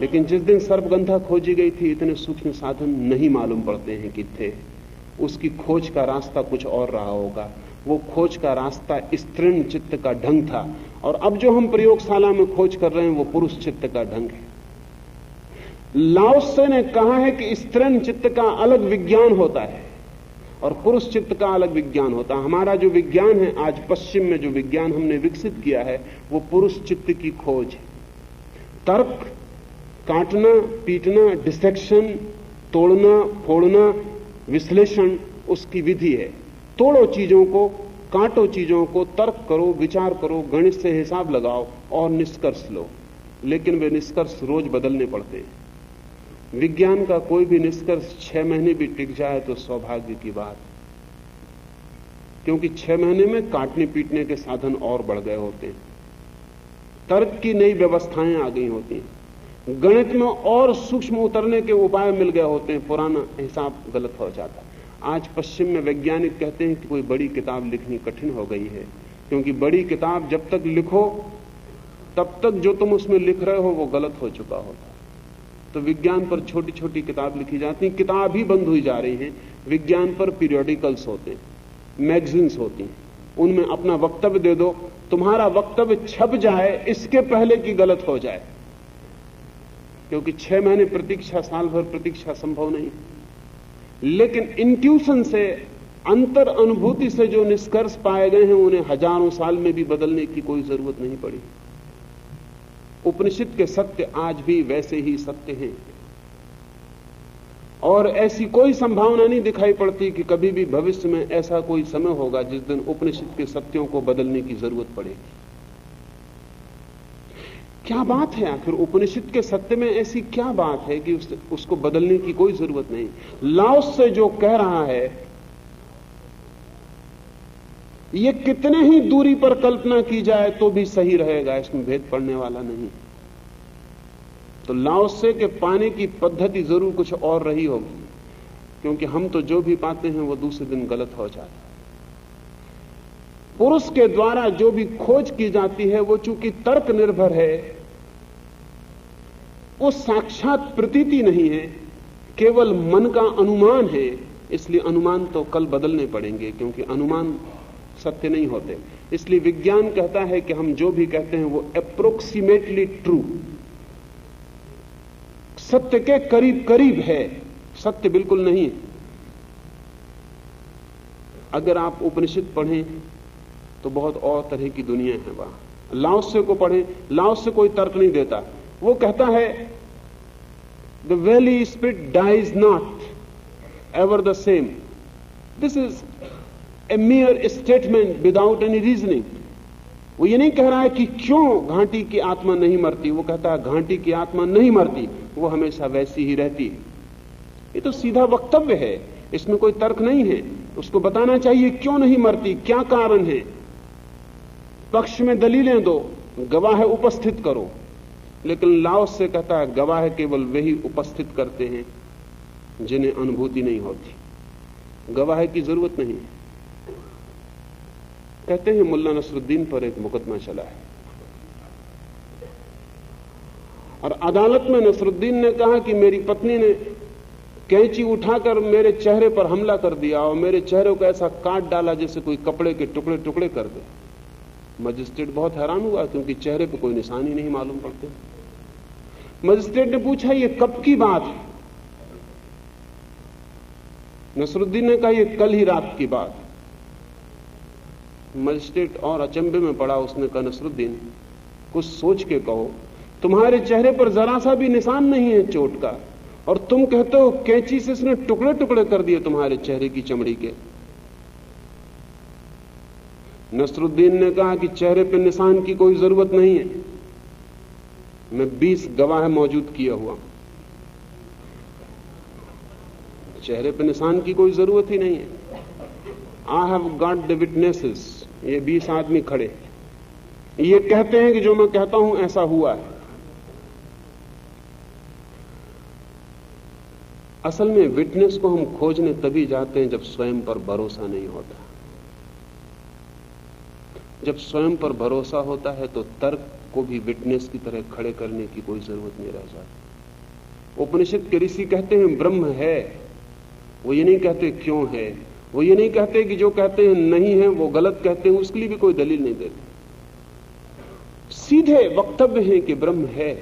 लेकिन जिस दिन सर्पगंधा खोजी गई थी इतने सूक्ष्म साधन नहीं मालूम पड़ते हैं कि थे। उसकी खोज का रास्ता कुछ और रहा होगा। वो खोज का रास्ता स्त्रीण चित्त का ढंग था, और अब जो हम प्रयोगशाला में खोज कर रहे हैं वो पुरुष चित्त का ढंग है। लाओत्से ने कहा है कि स्त्रीण चित्त का अलग विज्ञान होता है और पुरुष चित्त का अलग विज्ञान होता है। हमारा जो विज्ञान है आज पश्चिम में, जो विज्ञान हमने विकसित किया है वो पुरुष चित्त की खोज है। तर्क, काटना, पीटना, डिसेक्शन तोड़ना, फोड़ना, विश्लेषण उसकी विधि है। तोड़ो चीजों को, काटो चीजों को, तर्क करो, विचार करो, गणित से हिसाब लगाओ और निष्कर्ष लो। लेकिन वे निष्कर्ष रोज बदलने पड़ते हैं। विज्ञान का कोई भी निष्कर्ष 6 महीने भी टिक जाए तो सौभाग्य की बात, क्योंकि 6 महीने में काटने पीटने के साधन और बढ़ गए होते हैं, तर्क की नई व्यवस्थाएं आ गई होती हैं, गणित में और सूक्ष्म उतरने के उपाय मिल गए होते हैं, पुराना हिसाब गलत हो जाता है। आज पश्चिम में वैज्ञानिक कहते हैं कि कोई बड़ी किताब लिखनी कठिन हो गई है, क्योंकि बड़ी किताब जब तक लिखो तब तक जो तुम उसमें लिख रहे हो वो गलत हो चुका होता। तो विज्ञान पर छोटी छोटी किताब लिखी जाती, किताब ही बंद हुई जा रही है। विज्ञान पर पीरियोडिकल्स होते हैं, मैगजीन्स होती हैं, उनमें अपना वक्तव्य दे दो, तुम्हारा वक्तव्य छप जाए इसके पहले कि गलत हो जाए, क्योंकि 6 महीने प्रतीक्षा, साल भर प्रतीक्षा संभव नहीं। लेकिन इंट्यूशन से, अंतर अनुभूति से जो निष्कर्ष पाए गए हैं उन्हें हजारों साल में भी बदलने की कोई जरूरत नहीं पड़ी। उपनिषद के सत्य आज भी वैसे ही सत्य हैं और ऐसी कोई संभावना नहीं दिखाई पड़ती कि कभी भी भविष्य में ऐसा कोई समय होगा जिस दिन उपनिषद के सत्यों को बदलने की जरूरत पड़ेगी। क्या बात है आखिर उपनिषद के सत्य में? ऐसी क्या बात है कि उसको बदलने की कोई जरूरत नहीं? लाओस से जो कह रहा है, ये कितने ही दूरी पर कल्पना की जाए तो भी सही रहेगा, इसमें भेद पड़ने वाला नहीं। तो लाओस से के पाने की पद्धति जरूर कुछ और रही होगी, क्योंकि हम तो जो भी पाते हैं वो दूसरे दिन गलत हो जाता है। पुरुष के द्वारा जो भी खोज की जाती है वो चूंकि तर्क निर्भर है, वो साक्षात प्रतीति नहीं है, केवल मन का अनुमान है। इसलिए अनुमान तो कल बदलने पड़ेंगे, क्योंकि अनुमान सत्य नहीं होते। इसलिए विज्ञान कहता है कि हम जो भी कहते हैं वो अप्रोक्सीमेटली ट्रू, सत्य के करीब करीब है, सत्य बिल्कुल नहीं है। अगर आप उपनिषद पढ़ें तो बहुत और तरह की दुनिया है वहां। लाओसे को पढ़ें, लाओसे कोई तर्क नहीं देता, वो कहता है the valley spirit dies not ever the same, this is a mere statement without any reasoning. वो ये नहीं कह रहा है कि क्यों घाटी की आत्मा नहीं मरती, वो कहता है घाटी की आत्मा नहीं मरती, वो हमेशा वैसी ही रहती है। ये तो सीधा वक्तव्य है, इसमें कोई तर्क नहीं है। उसको बताना चाहिए क्यों नहीं मरती, क्या कारण है, पक्ष में दलीलें दो, गवाह उपस्थित करो। लेकिन लाओस से कहता है गवाह केवल वही उपस्थित करते हैं जिन्हें अनुभूति नहीं होती, गवाह की जरूरत नहीं। कहते हैं मुल्ला नसरुद्दीन पर एक मुकदमा चला है और अदालत में नसरुद्दीन ने कहा कि मेरी पत्नी ने कैंची उठाकर मेरे चेहरे पर हमला कर दिया और मेरे चेहरे को ऐसा काट डाला जैसे कोई कपड़े के टुकड़े टुकड़े कर दे। मजिस्ट्रेट बहुत हैरान हुआ, क्योंकि चेहरे पे कोई निशान ही नहीं मालूम पड़ते। मजिस्ट्रेट ने पूछा ये कब की बात है? नसरुद्दीन ने कहा ये कल ही रात की बात। मजिस्ट्रेट और अचंभे में पड़ा, उसने कहा नसरुद्दीन कुछ सोच के कहो, तुम्हारे चेहरे पर जरा सा भी निशान नहीं है चोट का, और तुम कहते हो कैंची से इसने टुकड़े टुकड़े कर दिए तुम्हारे चेहरे की चमड़ी के। नसरुद्दीन ने कहा कि चेहरे पे निशान की कोई जरूरत नहीं है, मैं 20 गवाह मौजूद किया हुआ, चेहरे पे निशान की कोई जरूरत ही नहीं है। I have got the witnesses, ये 20 आदमी खड़े, ये कहते हैं कि जो मैं कहता हूं ऐसा हुआ है। असल में विटनेस को हम खोजने तभी जाते हैं जब स्वयं पर भरोसा नहीं होता। जब स्वयं पर भरोसा होता है तो तर्क को भी विटनेस की तरह खड़े करने की कोई जरूरत नहीं रह जाती। उपनिषद के ऋषि कहते हैं ब्रह्म है, वो ये नहीं कहते क्यों है, वो ये नहीं कहते कि जो कहते हैं नहीं है वो गलत कहते हैं, उसके लिए भी कोई दलील नहीं देते। सीधे वक्तव्य है कि ब्रह्म है।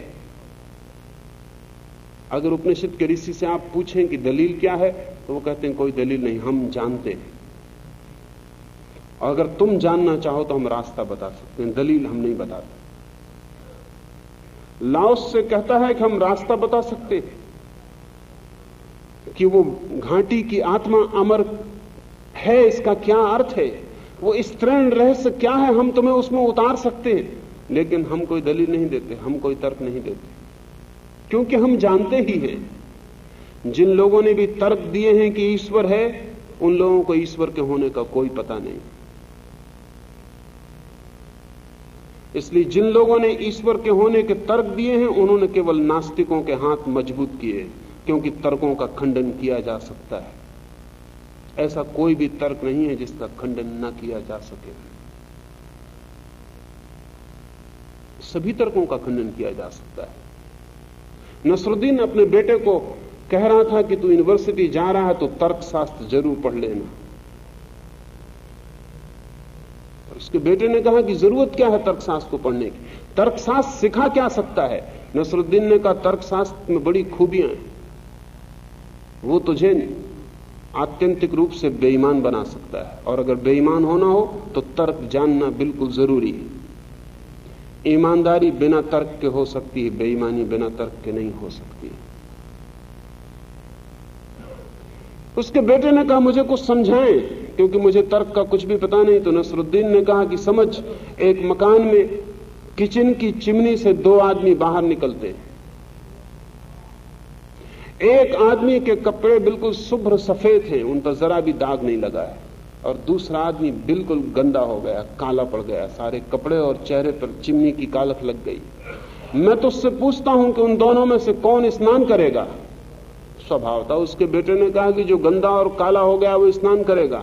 अगर उपनिषद के ऋषि से आप पूछें कि दलील क्या है, तो वो कहते हैं कोई दलील नहीं, हम जानते हैं। और अगर तुम जानना चाहो तो हम रास्ता बता सकते हैं, दलील हम नहीं बताते। लाओस से कहता है कि हम रास्ता बता सकते हैं, कि वो घाटी की आत्मा अमर है, इसका क्या अर्थ है, वो स्तृण रहस्य क्या है, हम तुम्हें उसमें उतार सकते हैं, लेकिन हम कोई दलील नहीं देते, हम कोई तर्क नहीं देते, क्योंकि हम जानते ही हैं। जिन लोगों ने भी तर्क दिए हैं कि ईश्वर है, उन लोगों को ईश्वर के होने का कोई पता नहीं। इसलिए जिन लोगों ने ईश्वर के होने के तर्क दिए हैं, उन्होंने केवल नास्तिकों के हाथ मजबूत किए, क्योंकि तर्कों का खंडन किया जा सकता है। ऐसा कोई भी तर्क नहीं है जिसका खंडन न किया जा सके। सभी तर्कों का खंडन किया जा सकता है। नसरुद्दीन अपने बेटे को कह रहा था कि तू यूनिवर्सिटी जा रहा है तो तर्कशास्त्र जरूर पढ़ लेना। और उसके बेटे ने कहा कि जरूरत क्या है तर्कशास्त्र को पढ़ने की, तर्कशास्त्र सिखा क्या सकता है। नसरुद्दीन ने कहा तर्कशास्त्र में बड़ी खूबियां हैं, वो तुझे आत्यंतिक रूप से बेईमान बना सकता है, और अगर बेईमान होना हो तो तर्क जानना बिल्कुल जरूरी है। ईमानदारी बिना तर्क के हो सकती है, बेईमानी बिना तर्क के नहीं हो सकती। उसके बेटे ने कहा मुझे कुछ समझाएं, क्योंकि मुझे तर्क का कुछ भी पता नहीं। तो नसरुद्दीन ने कहा कि समझ, एक मकान में किचन की चिमनी से दो आदमी बाहर निकलते हैं। एक आदमी के कपड़े बिल्कुल शुभ्र सफेद हैं, उन पर जरा भी दाग नहीं लगा है, और दूसरा आदमी बिल्कुल गंदा हो गया, काला पड़ गया, सारे कपड़े और चेहरे पर चिमनी की कालख लग गई। मैं तो उससे पूछता हूं कि उन दोनों में से कौन स्नान करेगा। स्वभाव था उसके बेटे ने कहा कि जो गंदा और काला हो गया वो स्नान करेगा।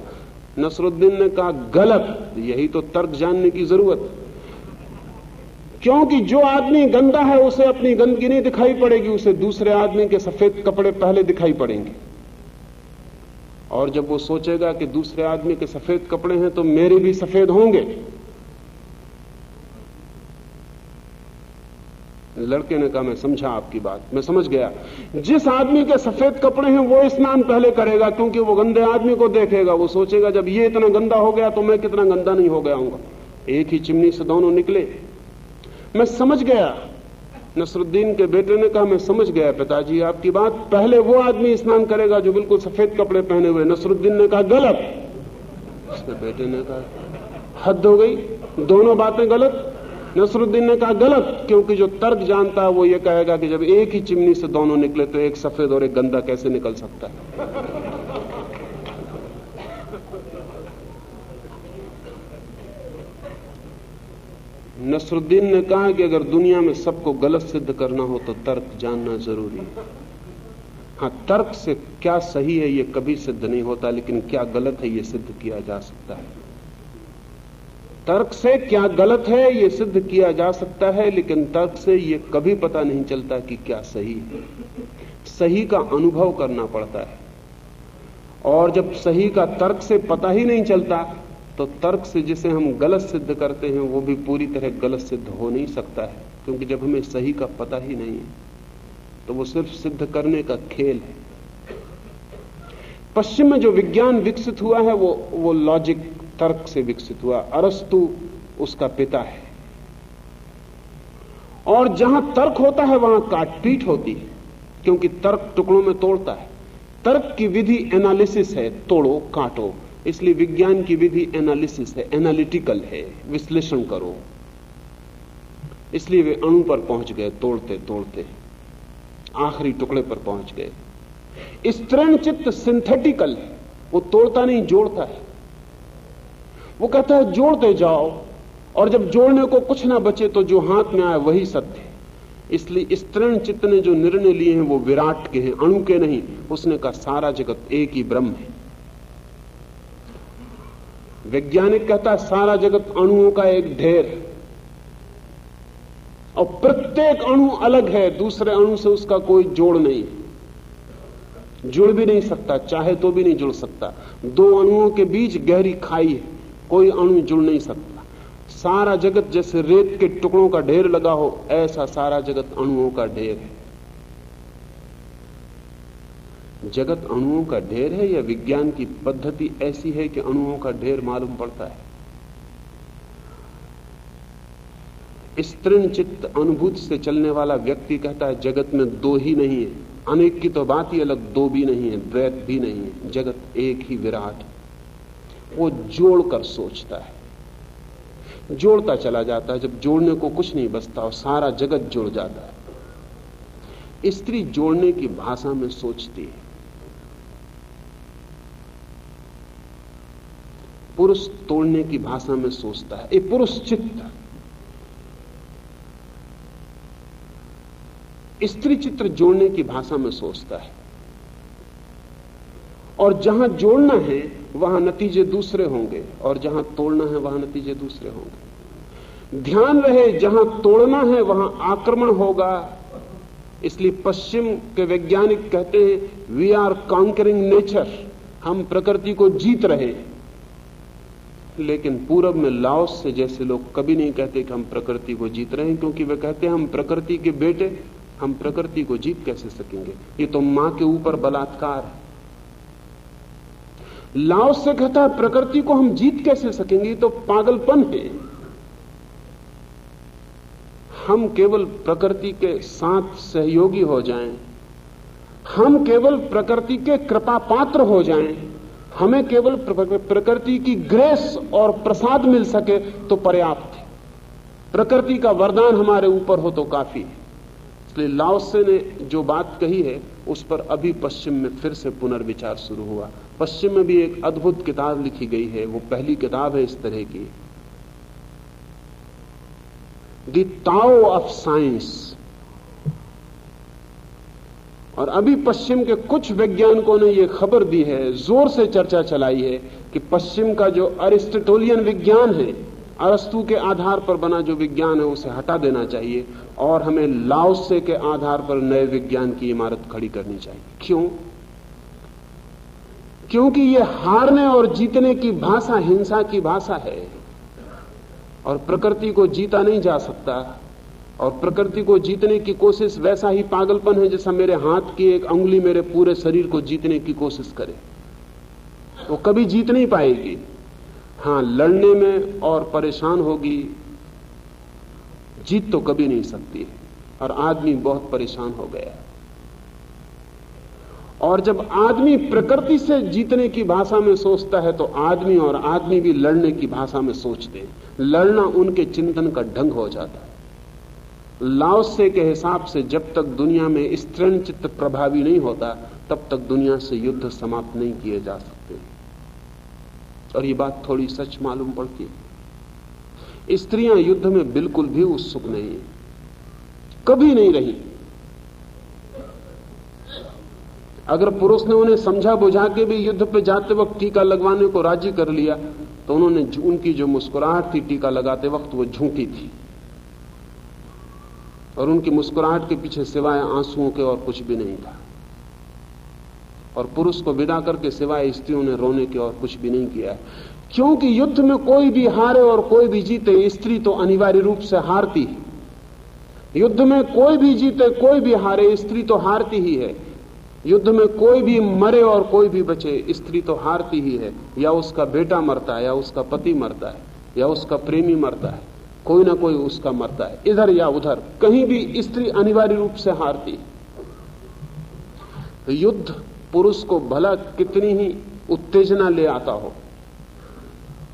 नसरुद्दीन ने कहा गलत, यही तो तर्क जानने की जरूरत, क्योंकि जो आदमी गंदा है उसे अपनी गंदगी नहीं दिखाई पड़ेगी, उसे दूसरे आदमी के सफेद कपड़े पहले दिखाई पड़ेंगे, और जब वो सोचेगा कि दूसरे आदमी के सफेद कपड़े हैं तो मेरे भी सफेद होंगे। लड़के ने कहा मैं समझा आपकी बात, मैं समझ गया। जिस आदमी के सफेद कपड़े हैं वो स्नान पहले करेगा, क्योंकि वो गंदे आदमी को देखेगा, वो सोचेगा जब ये इतना गंदा हो गया तो मैं कितना गंदा नहीं हो गया हूंगा। एक ही चिमनी से दोनों निकले। मैं समझ गया। नसरुद्दीन के बेटे ने कहा मैं समझ गया पिताजी आपकी बात, पहले वो आदमी स्नान करेगा जो बिल्कुल सफेद कपड़े पहने हुए। नसरुद्दीन ने कहा गलत। उसके बेटे ने कहा हद हो गई, दोनों बातें गलत। नसरुद्दीन ने कहा गलत, क्योंकि जो तर्क जानता है वो ये कहेगा कि जब एक ही चिमनी से दोनों निकले तो एक सफेद और एक गंदा कैसे निकल सकता है। नसरुद्दीन ने कहा कि अगर दुनिया में सबको गलत सिद्ध करना हो तो तर्क जानना जरूरी है। हाँ, तर्क से क्या सही है ये कभी सिद्ध नहीं होता, लेकिन क्या गलत है ये सिद्ध किया जा सकता है। तर्क से क्या गलत है ये सिद्ध किया जा सकता है, लेकिन तर्क से ये कभी पता नहीं चलता कि क्या सही है। सही का अनुभव करना पड़ता है, और जब सही का तर्क से पता ही नहीं चलता तो तर्क से जिसे हम गलत सिद्ध करते हैं वो भी पूरी तरह गलत सिद्ध हो नहीं सकता है, क्योंकि जब हमें सही का पता ही नहीं है तो वो सिर्फ सिद्ध करने का खेल है। पश्चिम में जो विज्ञान विकसित हुआ है वो लॉजिक, तर्क से विकसित हुआ। अरस्तु उसका पिता है, और जहां तर्क होता है वहां काटपीट होती है, क्योंकि तर्क टुकड़ों में तोड़ता है। तर्क की विधि एनालिसिस है, तोड़ो काटो, इसलिए विज्ञान की विधि एनालिसिस है, एनालिटिकल है, विश्लेषण करो। इसलिए वे अणु पर पहुंच गए, तोड़ते तोड़ते आखिरी टुकड़े पर पहुंच गए। स्तृण चित्त सिंथेटिकल है, वो तोड़ता नहीं, जोड़ता है। वो कहता है जोड़ते जाओ, और जब जोड़ने को कुछ ना बचे तो जो हाथ में आए वही सत्य है। इसलिए स्तृण चित्त ने जो निर्णय लिए हैं वो विराट के हैं, अणु के नहीं। उसने कहा सारा जगत एक ही ब्रह्म है। वैज्ञानिक कहता है सारा जगत अणुओं का एक ढेर, और प्रत्येक अणु अलग है, दूसरे अणु से उसका कोई जोड़ नहीं, जुड़ भी नहीं सकता, चाहे तो भी नहीं जुड़ सकता। दो अणुओं के बीच गहरी खाई है, कोई अणु जुड़ नहीं सकता। सारा जगत जैसे रेत के टुकड़ों का ढेर लगा हो, ऐसा सारा जगत अणुओं का ढेर है। जगत अणुओं का ढेर है, या विज्ञान की पद्धति ऐसी है कि अणुओं का ढेर मालूम पड़ता है। स्तृण चित्त अनुभूति से चलने वाला व्यक्ति कहता है जगत में दो ही नहीं है, अनेक की तो बात ही अलग, दो भी नहीं है, द्वैत भी नहीं है, जगत एक ही विराट। वो जोड़कर सोचता है, जोड़ता चला जाता है, जब जोड़ने को कुछ नहीं बचता और सारा जगत जुड़ जाता है। स्त्री जोड़ने की भाषा में सोचती है, पुरुष तोड़ने की भाषा में सोचता है। ये पुरुष चित्त, स्त्री चित्र जोड़ने की भाषा में सोचता है, और जहां जोड़ना है वहां नतीजे दूसरे होंगे, और जहां तोड़ना है वहां नतीजे दूसरे होंगे। ध्यान रहे, जहां तोड़ना है वहां आक्रमण होगा। इसलिए पश्चिम के वैज्ञानिक कहते हैं वी आर कॉन्करिंग नेचर, हम प्रकृति को जीत रहे हैं। लेकिन पूरब में लाओस से जैसे लोग कभी नहीं कहते कि हम प्रकृति को जीत रहे हैं, क्योंकि वे कहते हैं हम प्रकृति के बेटे, हम प्रकृति को जीत कैसे सकेंगे, ये तो मां के ऊपर बलात्कार है। लाओस से कहता है प्रकृति को हम जीत कैसे सकेंगे, ये तो पागलपन है। हम केवल प्रकृति के साथ सहयोगी हो जाएं, हम केवल प्रकृति के कृपा पात्र हो जाएं, हमें केवल प्रकृति की ग्रेस और प्रसाद मिल सके तो पर्याप्त है। प्रकृति का वरदान हमारे ऊपर हो तो काफी है। इसलिए लाओसे ने जो बात कही है उस पर अभी पश्चिम में फिर से पुनर्विचार शुरू हुआ। पश्चिम में भी एक अद्भुत किताब लिखी गई है, वो पहली किताब है इस तरह की, द ताओ ऑफ साइंस। और अभी पश्चिम के कुछ वैज्ञानिकों ने यह खबर दी है, जोर से चर्चा चलाई है कि पश्चिम का जो अरिस्टोटेलियन विज्ञान है, अरस्तु के आधार पर बना जो विज्ञान है, उसे हटा देना चाहिए और हमें लाओसे के आधार पर नए विज्ञान की इमारत खड़ी करनी चाहिए। क्यों? क्योंकि यह हारने और जीतने की भाषा हिंसा की भाषा है, और प्रकृति को जीता नहीं जा सकता। और प्रकृति को जीतने की कोशिश वैसा ही पागलपन है जैसा मेरे हाथ की एक अंगुली मेरे पूरे शरीर को जीतने की कोशिश करे, वो कभी जीत नहीं पाएगी। हां, लड़ने में और परेशान होगी, जीत तो कभी नहीं सकती है। और आदमी बहुत परेशान हो गया। और जब आदमी प्रकृति से जीतने की भाषा में सोचता है तो आदमी और आदमी भी लड़ने की भाषा में सोचते हैं। लड़ना उनके चिंतन का ढंग हो जाता है। लाओसे के हिसाब से जब तक दुनिया में स्त्रीण चित्त प्रभावी नहीं होता तब तक दुनिया से युद्ध समाप्त नहीं किए जा सकते। और ये बात थोड़ी सच मालूम पड़ती है। स्त्रियां युद्ध में बिल्कुल भी उत्सुक नहीं है, कभी नहीं रही। अगर पुरुष ने उन्हें समझा बुझा के भी युद्ध पे जाते वक्त टीका लगवाने को राजी कर लिया तो उनकी जो मुस्कुराहट थी टीका लगाते वक्त वो झूठी थी, और उनकी मुस्कुराहट के पीछे सिवाय आंसुओं के और कुछ भी नहीं था। और पुरुष को विदा करके सिवाय स्त्रियों ने रोने के और कुछ भी नहीं किया। क्योंकि युद्ध में कोई भी हारे और कोई भी जीते, स्त्री तो अनिवार्य रूप से हारती है। युद्ध में कोई भी जीते कोई भी हारे, स्त्री तो हारती ही है। युद्ध में कोई भी मरे और कोई भी बचे, स्त्री तो हारती ही है। या उसका बेटा मरता है, या उसका पति मरता है, या उसका प्रेमी मरता है, कोई ना कोई उसका मरता है, इधर या उधर, कहीं भी स्त्री अनिवार्य रूप से हारती है। तो युद्ध पुरुष को भला कितनी ही उत्तेजना ले आता हो,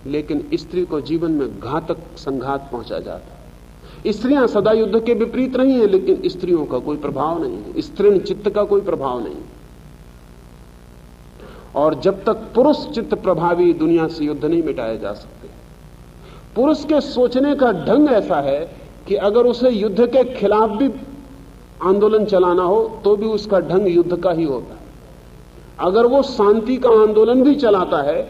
लेकिन स्त्री को जीवन में घातक संघात पहुंचा जाता है। स्त्रियां सदा युद्ध के विपरीत रही हैं, लेकिन स्त्रियों का कोई प्रभाव नहीं है, स्त्रीण चित्त का कोई प्रभाव नहीं। और जब तक पुरुष चित्त प्रभावी, दुनिया से युद्ध नहीं मिटाए जा सकते। पुरुष के सोचने का ढंग ऐसा है कि अगर उसे युद्ध के खिलाफ भी आंदोलन चलाना हो तो भी उसका ढंग युद्ध का ही होता है। अगर वो शांति का आंदोलन भी चलाता है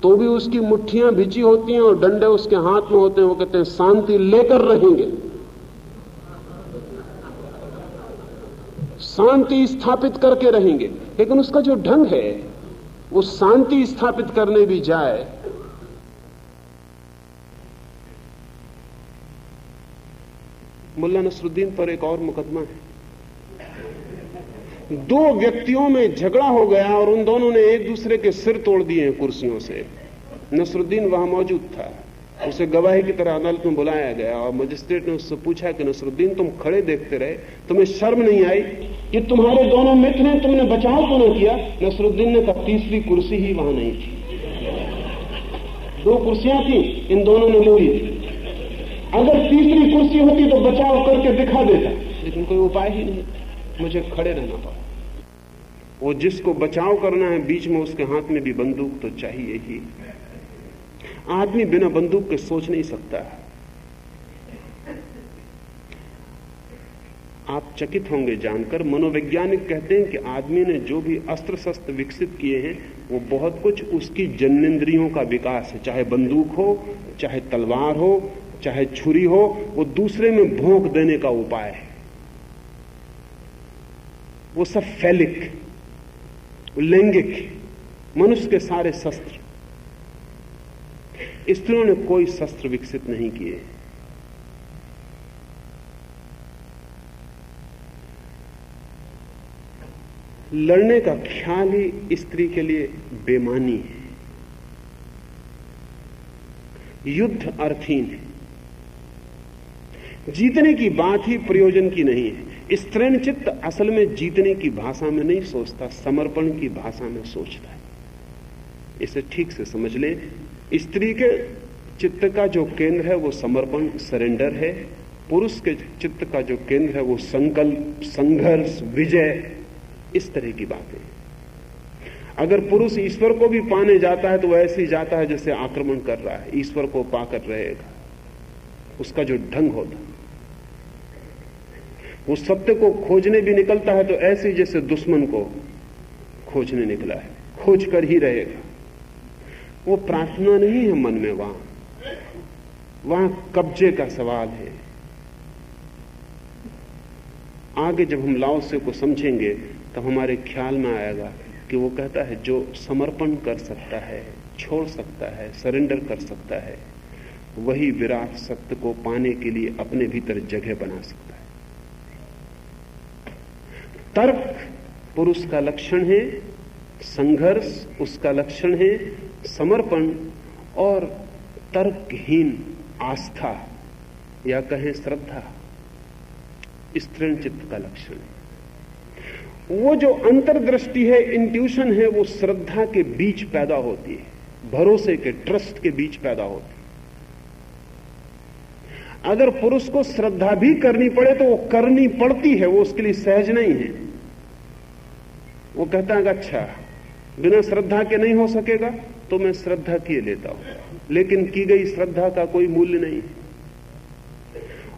तो भी उसकी मुट्ठियां भिजी होती हैं और डंडे उसके हाथ में होते हैं। वो कहते हैं शांति लेकर रहेंगे, शांति स्थापित करके रहेंगे। लेकिन उसका जो ढंग है, वो शांति स्थापित करने भी जाए मुल्ला नसरुद्दीन पर एक और मुकदमा है। दो व्यक्तियों में झगड़ा हो गया और उन दोनों ने एक दूसरे के सिर तोड़ दिए कुर्सियों से। नसरुद्दीन वहां मौजूद था, उसे गवाही की तरह अदालत में बुलाया गया और मजिस्ट्रेट ने उससे पूछा कि नसरुद्दीन, तुम खड़े देखते रहे, तुम्हें शर्म नहीं आई ये तुम्हारे दोनों मित्र हैं, तुमने बचाव क्यों न किया? नसरुद्दीन ने कहा तीसरी कुर्सी ही वहां नहीं थी। 2 कुर्सियां थी, इन दोनों ने ले ली थी। अगर तीसरी कुर्सी होती तो बचाव करके दिखा देता, लेकिन कोई उपाय ही नहीं, मुझे खड़े रहना पड़ा। वो जिसको बचाव करना है बीच में, उसके हाथ में भी बंदूक तो चाहिए ही। आदमी बिना बंदूक के सोच नहीं सकता। आप चकित होंगे जानकर, मनोवैज्ञानिक कहते हैं कि आदमी ने जो भी अस्त्र शस्त्र विकसित किए हैं वो बहुत कुछ उसकी जन्नेंद्रियों का विकास है। चाहे बंदूक हो, चाहे तलवार हो, चाहे छुरी हो, वो दूसरे में भोंक देने का उपाय है। वो सब फैलिक, लैंगिक, मनुष्य के सारे शस्त्र। स्त्रियों ने कोई शस्त्र विकसित नहीं किए। लड़ने का ख्याल ही स्त्री के लिए बेमानी है, युद्ध अर्थहीन है। जीतने की बात ही प्रयोजन की नहीं है। स्त्रीण चित्त असल में जीतने की भाषा में नहीं सोचता, समर्पण की भाषा में सोचता है। इसे ठीक से समझ लें। स्त्री के चित्त का जो केंद्र है वो समर्पण, सरेंडर है। पुरुष के चित्त का जो केंद्र है वो संकल्प, संघर्ष, विजय, इस तरह की बातें। अगर पुरुष ईश्वर को भी पाने जाता है तो ऐसे ही जाता है जैसे आक्रमण कर रहा है, ईश्वर को पाकर रहेगा। उसका जो ढंग होता, वो सत्य को खोजने भी निकलता है तो ऐसे जैसे दुश्मन को खोजने निकला है, खोज कर ही रहेगा। वो प्रार्थना नहीं है मन में, वहां कब्जे का सवाल है। आगे जब हम लाओ से को समझेंगे तब हमारे ख्याल में आएगा कि वो कहता है जो समर्पण कर सकता है, छोड़ सकता है, सरेंडर कर सकता है, वही विराट सत्य को पाने के लिए अपने भीतर जगह बना सकता है। तर्क पुरुष का लक्षण है, संघर्ष उसका लक्षण है, समर्पण और तर्कहीन आस्था या कहें श्रद्धा स्त्रीण चित्त का लक्षण है। वो जो अंतर्दृष्टि है, इंट्यूशन है, वो श्रद्धा के बीच पैदा होती है, भरोसे के, ट्रस्ट के बीच पैदा होती है। अगर पुरुष को श्रद्धा भी करनी पड़े तो वो करनी पड़ती है, वो उसके लिए सहज नहीं है। वो कहता है अच्छा बिना श्रद्धा के नहीं हो सकेगा तो मैं श्रद्धा किए लेता हूं, लेकिन की गई श्रद्धा का कोई मूल्य नहीं।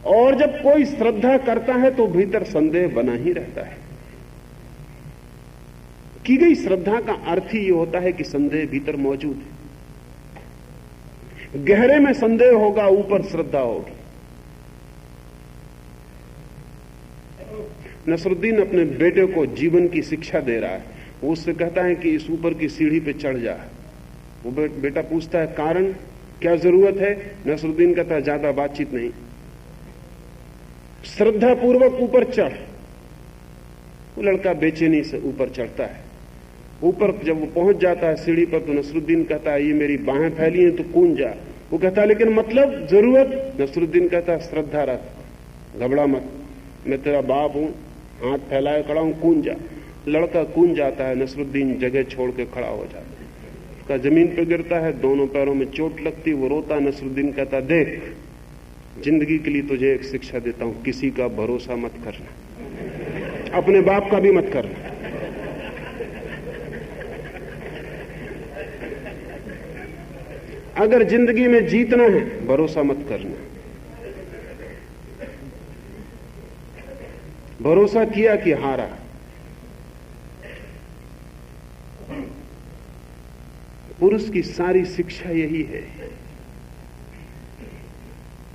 और जब कोई श्रद्धा करता है तो भीतर संदेह बना ही रहता है। की गई श्रद्धा का अर्थ ही यह होता है कि संदेह भीतर मौजूद है। गहरे में संदेह होगा, ऊपर श्रद्धा होगी। नसरुद्दीन अपने बेटे को जीवन की शिक्षा दे रहा है। वो उससे कहता है कि इस ऊपर की सीढ़ी पे चढ़ जा। वो बेटा पूछता है कारण क्या जरूरत है? नसरुद्दीन कहता है ज्यादा बातचीत नहीं, श्रद्धा पूर्वक ऊपर चढ़। वो लड़का बेचैनी से ऊपर चढ़ता है। ऊपर जब वो पहुंच जाता है सीढ़ी पर तो नसरुद्दीन कहता है ये मेरी बाहें फैली हैं तो कूद जा। वो कहता है लेकिन मतलब जरूरत? नसरुद्दीन कहता है श्रद्धा रख, घबरा मत, मैं तेरा बाप हूं, हाथ फैलाए खड़ा हूं, कूद जा। लड़का कूद जाता है। नसरुद्दीन जगह छोड़ के खड़ा हो जाता है, उसका जमीन पर गिरता है, दोनों पैरों में चोट लगती, वो रोता। नसरुद्दीन कहता देख जिंदगी के लिए तुझे एक शिक्षा देता हूं, किसी का भरोसा मत करना, अपने बाप का भी मत करना। अगर जिंदगी में जीतना है भरोसा मत करना। भरोसा किया कि हारा। पुरुष की सारी शिक्षा यही है।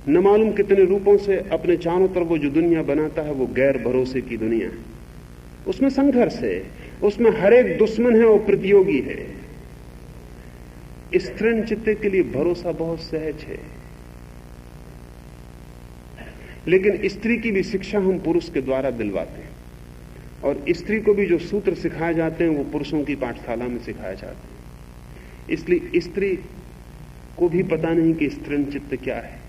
न मालूम कितने रूपों से अपने चारों तरफ वो जो दुनिया बनाता है वो गैर भरोसे की दुनिया है। उसमें संघर्ष है, उसमें हर एक दुश्मन है और प्रतियोगी है। स्त्रीण चित्त के लिए भरोसा बहुत सहज है, लेकिन स्त्री की भी शिक्षा हम पुरुष के द्वारा दिलवाते हैं, और स्त्री को भी जो सूत्र सिखाए जाते हैं वो पुरुषों की पाठशाला में सिखाए जाते हैं। इसलिए स्त्री को भी पता नहीं कि स्त्रीण चित्त क्या है,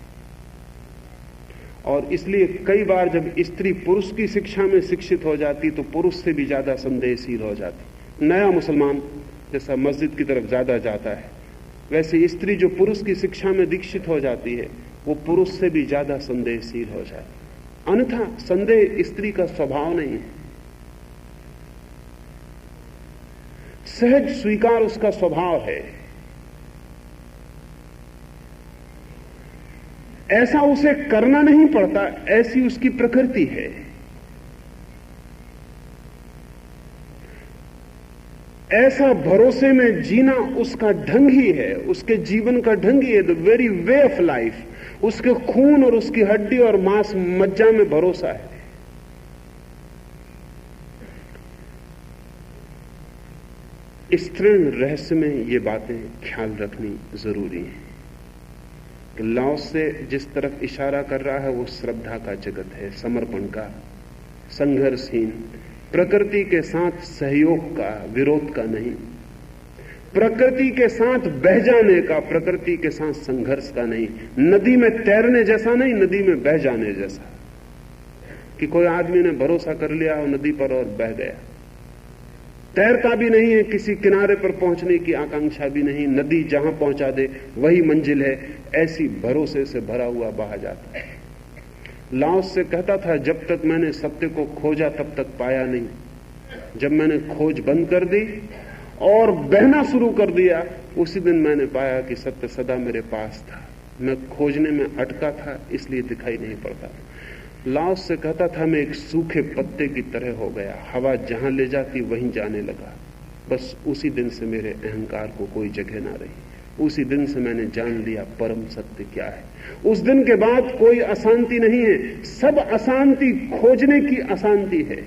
और इसलिए कई बार जब स्त्री पुरुष की शिक्षा में शिक्षित हो जाती तो पुरुष से भी ज्यादा संदेहशील हो जाती। नया मुसलमान जैसा मस्जिद की तरफ ज्यादा जाता है, वैसे स्त्री जो पुरुष की शिक्षा में दीक्षित हो जाती है वो पुरुष से भी ज्यादा संदेहशील हो जाती। अन्यथा संदेह स्त्री का स्वभाव नहीं है, सहज स्वीकार उसका स्वभाव है। ऐसा उसे करना नहीं पड़ता, ऐसी उसकी प्रकृति है। ऐसा भरोसे में जीना उसका ढंग ही है, उसके जीवन का ढंग ही है, the very way of life. उसके खून और उसकी हड्डी और मांस मज्जा में भरोसा है। स्त्रीण रहस्य में ये बातें ख्याल रखनी जरूरी है। लाओस से जिस तरफ इशारा कर रहा है वो श्रद्धा का जगत है, समर्पण का, संघर्षहीन, प्रकृति के साथ सहयोग का, विरोध का नहीं, प्रकृति के साथ बह जाने का, प्रकृति के साथ संघर्ष का नहीं, नदी में तैरने जैसा नहीं, नदी में बह जाने जैसा कि कोई आदमी ने भरोसा कर लिया और नदी पर और बह गया। तैरता भी नहीं है, किसी किनारे पर पहुंचने की आकांक्षा भी नहीं, नदी जहां पहुंचा दे वही मंजिल है, ऐसी भरोसे से भरा हुआ बहा जाता है। लाओस से कहता था, जब तक मैंने सत्य को खोजा तब तक पाया नहीं। जब मैंने खोज बंद कर दी और बहना शुरू कर दिया, उसी दिन मैंने पाया कि सत्य सदा मेरे पास था। मैं खोजने में अटका था, इसलिए दिखाई नहीं पड़ता। लाओस से कहता था, मैं एक सूखे पत्ते की तरह हो गया, हवा जहां ले जाती वहीं जाने लगा। बस उसी दिन से मेरे अहंकार को कोई जगह ना रही। उसी दिन से मैंने जान लिया परम सत्य क्या है। उस दिन के बाद कोई अशांति नहीं है। सब अशांति खोजने की अशांति है,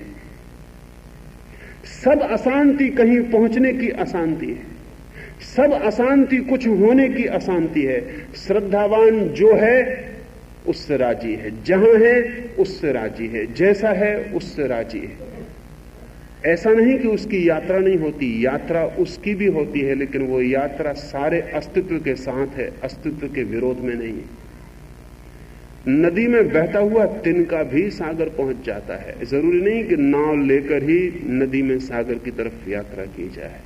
सब अशांति कहीं पहुंचने की अशांति है, सब अशांति कुछ होने की अशांति है। श्रद्धावान जो है उससे राजी है, जहां है उससे राजी है, जैसा है उससे राजी है। ऐसा नहीं कि उसकी यात्रा नहीं होती, यात्रा उसकी भी होती है, लेकिन वो यात्रा सारे अस्तित्व के साथ है, अस्तित्व के विरोध में नहीं है। नदी में बहता हुआ तिनका भी सागर पहुंच जाता है। जरूरी नहीं कि नाव लेकर ही नदी में सागर की तरफ यात्रा की जाए।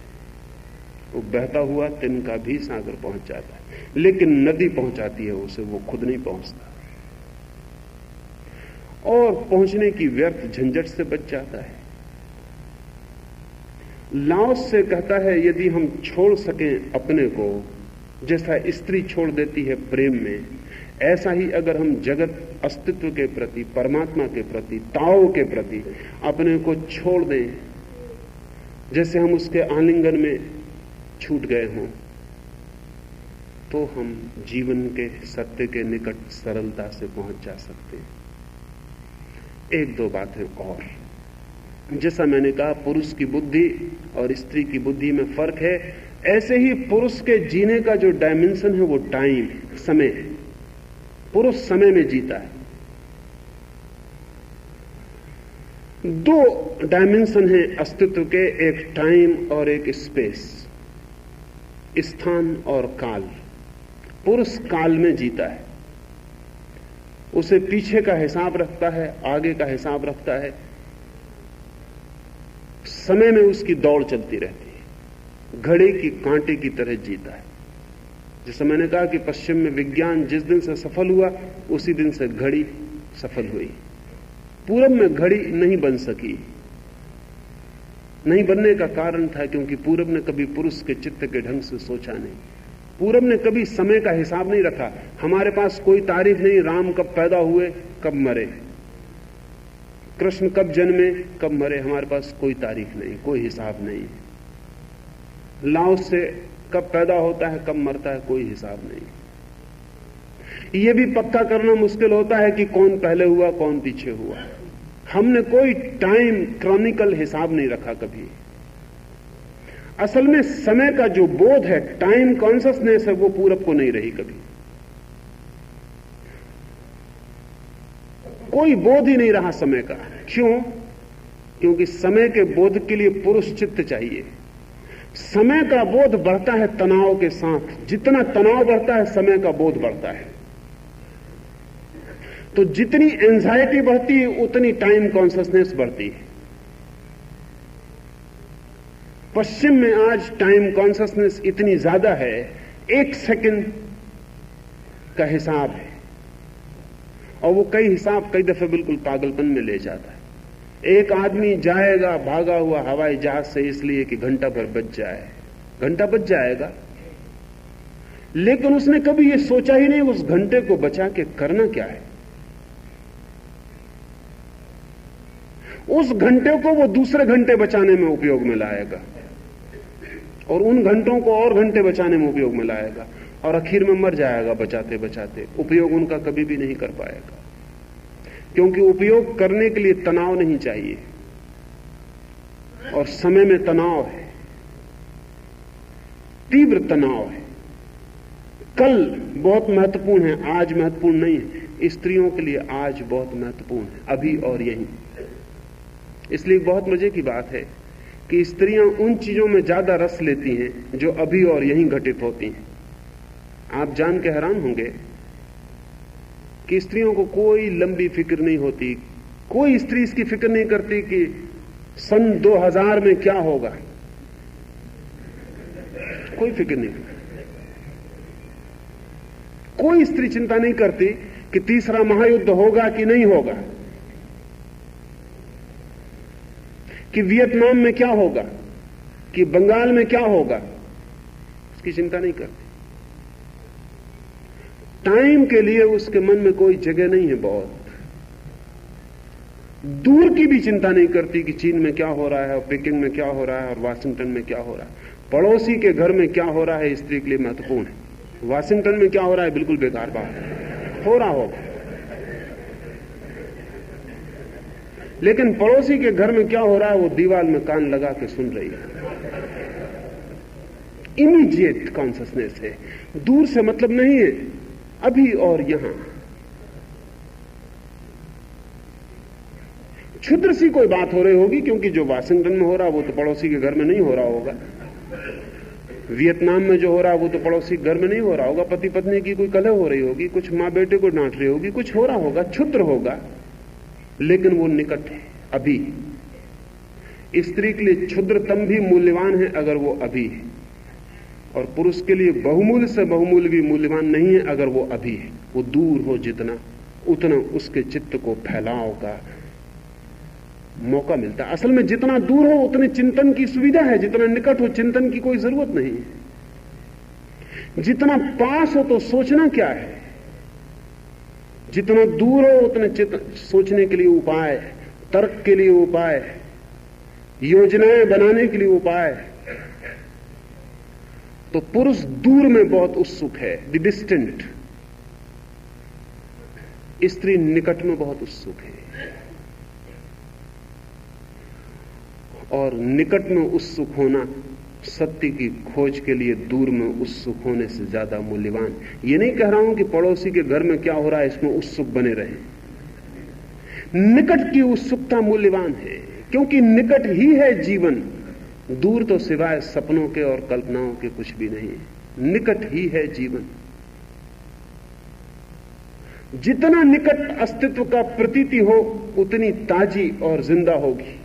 वो बहता हुआ तिनका भी सागर पहुंच जाता है, लेकिन नदी पहुंचाती है उसे, वो खुद नहीं पहुंचता। और पहुंचने की व्यर्थ झंझट से बच जाता है। लाओस से कहता है, यदि हम छोड़ सकें अपने को, जैसा स्त्री छोड़ देती है प्रेम में, ऐसा ही अगर हम जगत अस्तित्व के प्रति, परमात्मा के प्रति, ताओ के प्रति अपने को छोड़ दें, जैसे हम उसके आलिंगन में छूट गए हों, तो हम जीवन के सत्य के निकट सरलता से पहुंच जा सकते हैं। एक दो बातें और, जैसा मैंने कहा पुरुष की बुद्धि और स्त्री की बुद्धि में फर्क है, ऐसे ही पुरुष के जीने का जो डायमेंशन है वो टाइम, समय है। पुरुष समय में जीता है। दो डायमेंशन है अस्तित्व के, एक टाइम और एक स्पेस, स्थान और काल। पुरुष काल में जीता है, उसे पीछे का हिसाब रखता है, आगे का हिसाब रखता है, समय में उसकी दौड़ चलती रहती है, घड़े की कांटे की तरह जीता है। जैसे मैंने कहा कि पश्चिम में विज्ञान जिस दिन से सफल हुआ उसी दिन से घड़ी सफल हुई। पूरब में घड़ी नहीं बन सकी। नहीं बनने का कारण था क्योंकि पूरब ने कभी पुरुष के चित्त के ढंग से सोचा नहीं। पूरब ने कभी समय का हिसाब नहीं रखा। हमारे पास कोई तारीख नहीं, राम कब पैदा हुए, कब मरे, कृष्ण कब जन्मे, कब मरे, हमारे पास कोई तारीख नहीं, कोई हिसाब नहीं। लाओस से कब पैदा होता है, कब मरता है, कोई हिसाब नहीं। यह भी पक्का करना मुश्किल होता है कि कौन पहले हुआ, कौन पीछे हुआ। हमने कोई टाइम क्रॉनिकल हिसाब नहीं रखा कभी। असल में समय का जो बोध है, टाइम कॉन्शसनेस है, वो पूरब को नहीं रही कभी। कोई बोध ही नहीं रहा समय का। क्यों? क्योंकि समय के बोध के लिए पुरुष चित्त चाहिए। समय का बोध बढ़ता है तनाव के साथ। जितना तनाव बढ़ता है समय का बोध बढ़ता है। तो जितनी एंजाइटी बढ़ती है उतनी टाइम कॉन्शसनेस बढ़ती है। पश्चिम में आज टाइम कॉन्शसनेस इतनी ज्यादा है, 1 सेकंड का हिसाब है, और वो कई हिसाब कई दफे बिल्कुल पागलपन में ले जाता है। एक आदमी जाएगा भागा हुआ हवाई जहाज से इसलिए कि घंटा भर बच जाए, घंटा बच जाएगा, लेकिन उसने कभी ये सोचा ही नहीं उस घंटे को बचा के करना क्या है। उस घंटे को वो दूसरे घंटे बचाने में उपयोग में लाएगा, और उन घंटों को और घंटे बचाने में उपयोग में लाएगा, और आखिर में मर जाएगा बचाते बचाते। उपयोग उनका कभी भी नहीं कर पाएगा, क्योंकि उपयोग करने के लिए तनाव नहीं चाहिए, और समय में तनाव है, तीव्र तनाव है। कल बहुत महत्वपूर्ण है, आज महत्वपूर्ण नहीं है। स्त्रियों के लिए आज बहुत महत्वपूर्ण है, अभी और यहीं। इसलिए बहुत मजे की बात है कि स्त्रियां उन चीजों में ज्यादा रस लेती हैं जो अभी और यहीं घटित होती हैं। आप जान के हैरान होंगे कि स्त्रियों को कोई लंबी फिक्र नहीं होती। कोई स्त्री इसकी फिक्र नहीं करती कि सन 2000 में क्या होगा, कोई फिक्र नहीं। कोई स्त्री चिंता नहीं करती कि तीसरा महायुद्ध होगा कि नहीं होगा, कि वियतनाम में क्या होगा, कि बंगाल में क्या होगा, उसकी चिंता नहीं करती। टाइम के लिए उसके मन में कोई जगह नहीं है। बहुत दूर की भी चिंता नहीं करती कि चीन में क्या हो रहा है, और पेकिंग में क्या हो रहा है, और वाशिंगटन में क्या हो रहा है। पड़ोसी के घर में क्या हो रहा है स्त्री के लिए महत्वपूर्ण है। वाशिंगटन में क्या हो रहा है बिल्कुल बेकार बात है, हो रहा होगा, लेकिन पड़ोसी के घर में क्या हो रहा है वो दीवार में कान लगा के सुन रही है। इमीडिएट कॉन्शसनेस है, दूर से मतलब नहीं है, अभी और यहां। क्षुद्र सी कोई बात हो रही होगी, क्योंकि जो वाशिंगटन में हो रहा है वो तो पड़ोसी के घर में नहीं हो रहा होगा। वियतनाम में जो हो रहा है वो तो पड़ोसी घर में नहीं हो रहा होगा। पति पत्नी की कोई कलह हो रही होगी, कुछ मां बेटे को डांट रही होगी, कुछ हो रहा होगा, क्षुद्र होगा, लेकिन वो निकट है, अभी। स्त्री के लिए क्षुद्रतम भी मूल्यवान है अगर वो अभी है, और पुरुष के लिए बहुमूल्य से बहुमूल्य भी मूल्यवान नहीं है अगर वो अभी है। वो दूर हो जितना, उतना उसके चित्त को फैलाव का मौका मिलता है। असल में जितना दूर हो उतने चिंतन की सुविधा है, जितना निकट हो चिंतन की कोई जरूरत नहीं है। जितना पास हो तो सोचना क्या है, जितना दूर हो उतने सोचने के लिए उपाय, तर्क के लिए उपाय, योजनाएं बनाने के लिए उपाय। तो पुरुष दूर में बहुत उत्सुक है, द डिस्टेंट। स्त्री निकट में बहुत उत्सुक है, और निकट में उत्सुक होना सत्य की खोज के लिए दूर में उत्सुक होने से ज्यादा मूल्यवान। ये नहीं कह रहा हूं कि पड़ोसी के घर में क्या हो रहा है इसमें उत्सुक बने रहे। निकट की उत्सुकता मूल्यवान है, क्योंकि निकट ही है जीवन। दूर तो सिवाय सपनों के और कल्पनाओं के कुछ भी नहीं है, निकट ही है जीवन। जितना निकट अस्तित्व का प्रतीति हो उतनी ताजी और जिंदा होगी।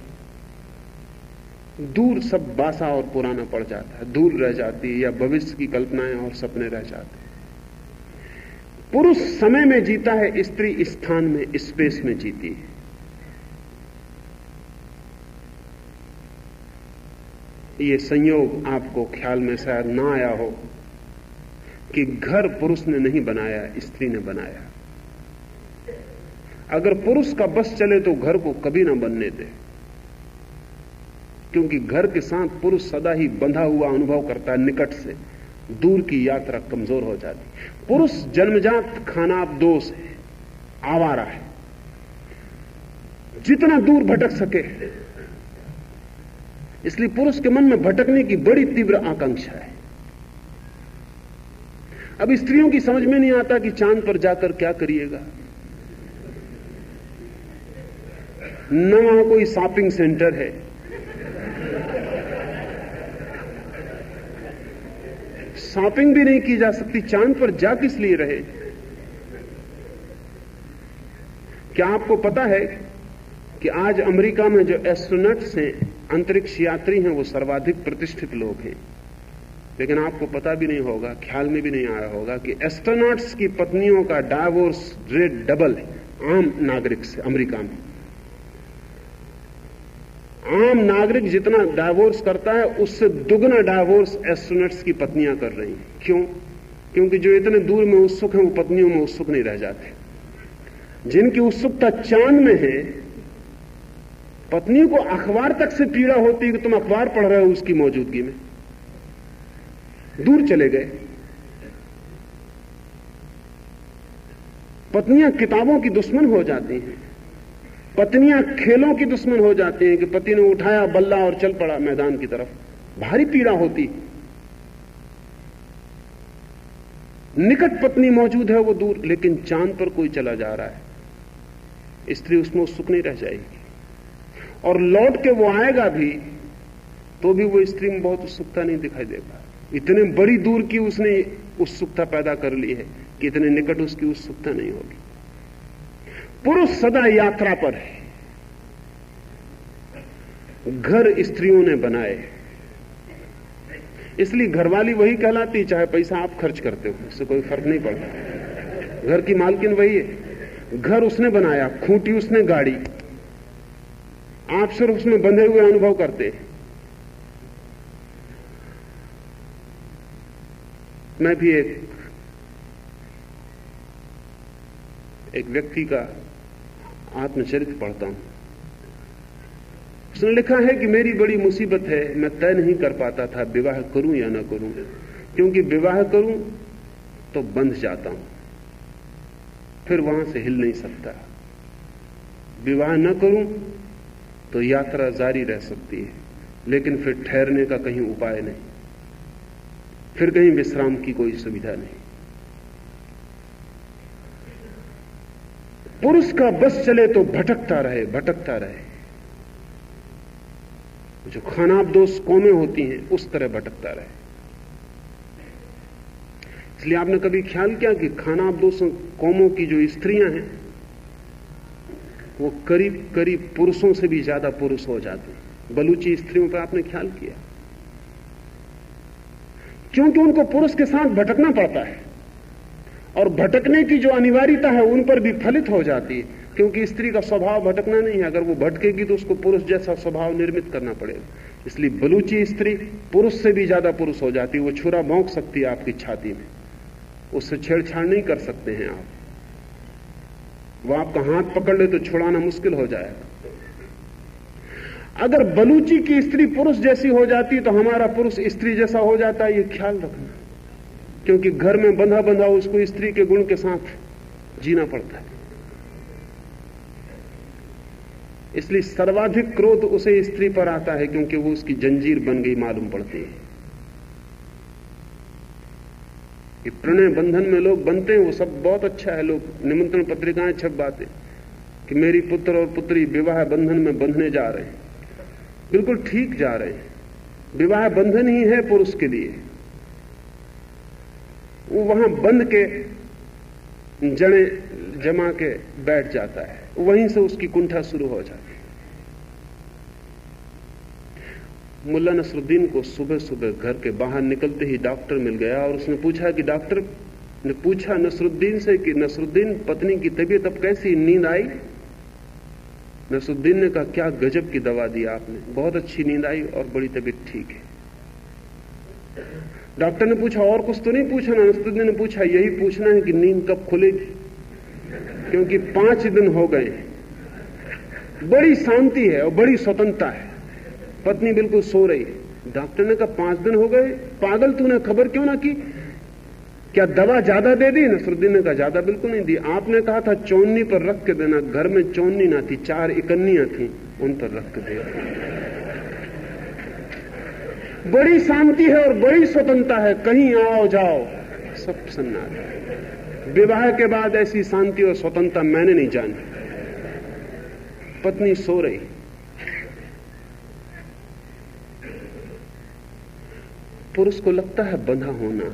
दूर सब बासा और पुराना पड़ जाता है, दूर रह जाती है, या भविष्य की कल्पनाएं और सपने रह जाते हैं। पुरुष समय में जीता है, स्त्री स्थान में, स्पेस में जीती है। ये संयोग आपको ख्याल में शायद ना आया हो कि घर पुरुष ने नहीं बनाया, स्त्री ने बनाया। अगर पुरुष का बस चले तो घर को कभी ना बनने दे, क्योंकि घर के साथ पुरुष सदा ही बंधा हुआ अनुभव करता है निकट से। दूर की यात्रा कमजोर हो जाती। पुरुष जन्मजात खानाबदोश है, आवारा है, जितना दूर भटक सके। इसलिए पुरुष के मन में भटकने की बड़ी तीव्र आकांक्षा है। अब स्त्रियों की समझ में नहीं आता कि चांद पर जाकर क्या करिएगा, न वहां कोई शॉपिंग सेंटर है, शॉपिंग भी नहीं की जा सकती, चांद पर जा किस लिए रहे। क्या आपको पता है कि आज अमेरिका में जो एस्ट्रोनॉट्स हैं, अंतरिक्ष यात्री हैं, वो सर्वाधिक प्रतिष्ठित लोग हैं। लेकिन आपको पता भी नहीं होगा, ख्याल में भी नहीं आया होगा कि एस्ट्रोनॉट्स की पत्नियों का डाइवोर्स रेट डबल है आम नागरिक से। अमेरिका में आम नागरिक जितना डाइवोर्स करता है उससे दुगना डाइवोर्स एस्ट्रोनॉट्स की पत्नियां कर रही हैं। क्यों? क्योंकि जो इतने दूर में उत्सुक हैं वो पत्नियों में उत्सुक नहीं रह जाते। जिनकी उत्सुकता चांद में है, पत्नी को अखबार तक से पीड़ा होती है कि तुम अखबार पढ़ रहे हो उसकी मौजूदगी में, दूर चले गए। पत्नियां किताबों की दुश्मन हो जाती हैं, पत्नियां खेलों की दुश्मन हो जाती हैं कि पति ने उठाया बल्ला और चल पड़ा मैदान की तरफ, भारी पीड़ा होती। निकट पत्नी मौजूद है वो दूर, लेकिन चांद पर कोई चला जा रहा है, स्त्री उसमें उत्सुक नहीं रह जाएगी। और लौट के वो आएगा भी तो भी वो स्त्री में बहुत उत्सुकता नहीं दिखाई देगा। इतने बड़ी दूर की उसने उत्सुकता पैदा कर ली है कि इतने निकट उसकी उत्सुकता नहीं होगी। पुरुष सदा यात्रा पर है। घर स्त्रियों ने बनाए, इसलिए घरवाली वही कहलाती, चाहे पैसा आप खर्च करते हो, इससे कोई फर्क नहीं पड़ता। घर की मालकिन वही है। घर उसने बनाया, खूंटी उसने गाड़ी, आप सिर्फ उसमें बंधे हुए अनुभव करते। मैं भी एक व्यक्ति का आत्मचरित्र पढ़ता हूं। उसने लिखा है कि मेरी बड़ी मुसीबत है, मैं तय नहीं कर पाता था विवाह करूं या न करूं, क्योंकि विवाह करूं तो बंध जाता हूं, फिर वहां से हिल नहीं सकता। विवाह न करूं तो यात्रा जारी रह सकती है, लेकिन फिर ठहरने का कहीं उपाय नहीं, फिर कहीं विश्राम की कोई सुविधा नहीं। पुरुष का बस चले तो भटकता रहे, भटकता रहे। जो खानाबदोश कौमें होती हैं उस तरह भटकता रहे। इसलिए आपने कभी ख्याल किया कि खानाबदोश कौमों की जो स्त्रियां हैं वो करीब करीब पुरुषों से भी ज्यादा पुरुष हो जाते हैं। बलूची स्त्रियों पर आपने ख्याल किया? क्योंकि उनको पुरुष के साथ भटकना पड़ता है, और भटकने की जो अनिवार्यता है उन पर भी फलित हो जाती है, क्योंकि स्त्री का स्वभाव भटकना नहीं है। अगर वो भटकेगी तो उसको पुरुष जैसा स्वभाव निर्मित करना पड़ेगा। इसलिए बलूची स्त्री पुरुष से भी ज्यादा पुरुष हो जाती है। वो छुरा भोंक सकती है आपकी छाती में, उससे छेड़छाड़ नहीं कर सकते हैं आप। वो आपका हाथ पकड़ ले तो छुड़ाना मुश्किल हो जाएगा। अगर बलूची की स्त्री पुरुष जैसी हो जाती तो हमारा पुरुष स्त्री जैसा हो जाता है, ये ख्याल रखना, क्योंकि घर में बंधा बंधा उसको स्त्री के गुण के साथ जीना पड़ता है। इसलिए सर्वाधिक क्रोध उसे स्त्री पर आता है, क्योंकि वो उसकी जंजीर बन गई मालूम पड़ती है। कि प्रणय बंधन में लोग बनते हैं वो सब बहुत अच्छा है। लोग निमंत्रण पत्रिकाएं छपवाते कि मेरी पुत्र और पुत्री विवाह बंधन में बंधने जा रहे हैं। बिल्कुल ठीक जा रहे हैं। विवाह बंधन ही है पुरुष के लिए। वो वहां बंध के जड़ें जमा के बैठ जाता है, वहीं से उसकी कुंठा शुरू हो जाती है। मुल्ला नसरुद्दीन को सुबह सुबह घर के बाहर निकलते ही डॉक्टर मिल गया, और उसने पूछा कि डॉक्टर ने पूछा नसरुद्दीन से कि नसरुद्दीन पत्नी की तबीयत अब कैसी, नींद आई? नसरुद्दीन ने कहा क्या गजब की दवा दी आपने, बहुत अच्छी नींद आई और बड़ी तबीयत ठीक है। डॉक्टर ने पूछा और कुछ तो नहीं पूछा ना? नसरुद्दीन ने पूछा यही पूछना है कि नींद कब खुलेगी, क्योंकि 5 दिन हो गए, बड़ी शांति है और बड़ी स्वतंत्रता है, पत्नी बिल्कुल सो रही है। डॉक्टर ने कहा 5 दिन हो गए, पागल तूने खबर क्यों ना की, क्या दवा ज्यादा दे दी? नसरुद्दीन ने कहा ज्यादा बिल्कुल नहीं दी, आपने कहा था चौन्नी पर रख के देना, घर में चौन्नी ना थी, 4 इकन्नियां थी, उन पर रख के दे। बड़ी शांति है और बड़ी स्वतंत्रता है, कहीं आओ जाओ सब सन्नाटा। विवाह के बाद ऐसी शांति और स्वतंत्रता मैंने नहीं जानी। पत्नी सो रही, पुरुष को लगता है बंधा होना,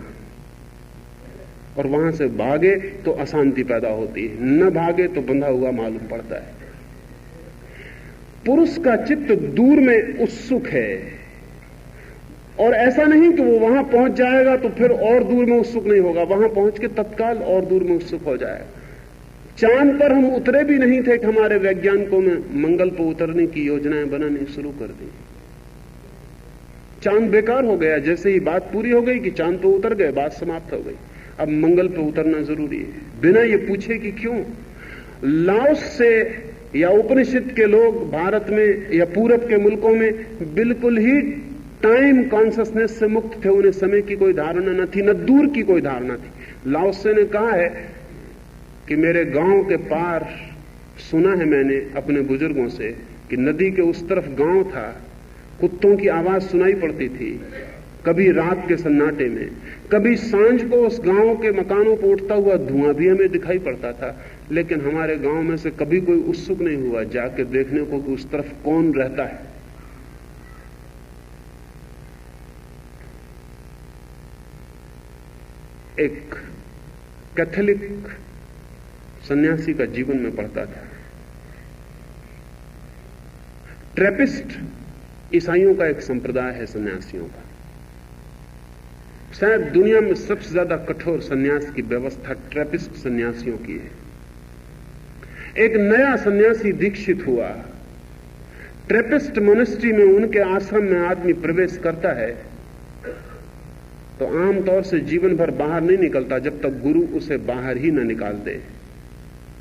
और वहां से भागे तो अशांति पैदा होती है, न भागे तो बंधा हुआ मालूम पड़ता है। पुरुष का चित्त दूर में उत्सुक है, और ऐसा नहीं कि वो वहां पहुंच जाएगा तो फिर और दूर में उत्सुक नहीं होगा, वहां पहुंच के तत्काल और दूर में उत्सुक हो जाएगा। चांद पर हम उतरे भी नहीं थे कि हमारे वैज्ञानिकों ने मंगल पर उतरने की योजनाएं बनानी शुरू कर दी। चांद बेकार हो गया, जैसे ही बात पूरी हो गई कि चांद पर उतर गए, बात समाप्त हो गई। अब मंगल पर उतरना जरूरी है, बिना ये पूछे कि क्यों। लाओस से या उपनिषद के लोग भारत में या पूरब के मुल्कों में बिल्कुल ही टाइम कॉन्शसनेस से मुक्त थे। उन्हें समय की कोई धारणा न थी, न दूर की कोई धारणा थी। लाओसे ने कहा है कि मेरे गांव के पार सुना है मैंने अपने बुजुर्गों से कि नदी के उस तरफ गांव था, कुत्तों की आवाज सुनाई पड़ती थी, कभी रात के सन्नाटे में, कभी सांझ को उस गांव के मकानों पर उठता हुआ धुआं भी हमें दिखाई पड़ता था, लेकिन हमारे गांव में से कभी कोई उत्सुक नहीं हुआ जाके देखने को कि उस तरफ कौन रहता है। एक कैथोलिक सन्यासी का जीवन में पढ़ता था। ट्रैपिस्ट ईसाइयों का एक संप्रदाय है सन्यासियों का। शायद दुनिया में सबसे ज्यादा कठोर सन्यास की व्यवस्था ट्रैपिस्ट सन्यासियों की है। एक नया सन्यासी दीक्षित हुआ, ट्रैपिस्ट मोनेस्ट्री में उनके आश्रम में आदमी प्रवेश करता है तो आमतौर से जीवन भर बाहर नहीं निकलता जब तक गुरु उसे बाहर ही न निकाल दे।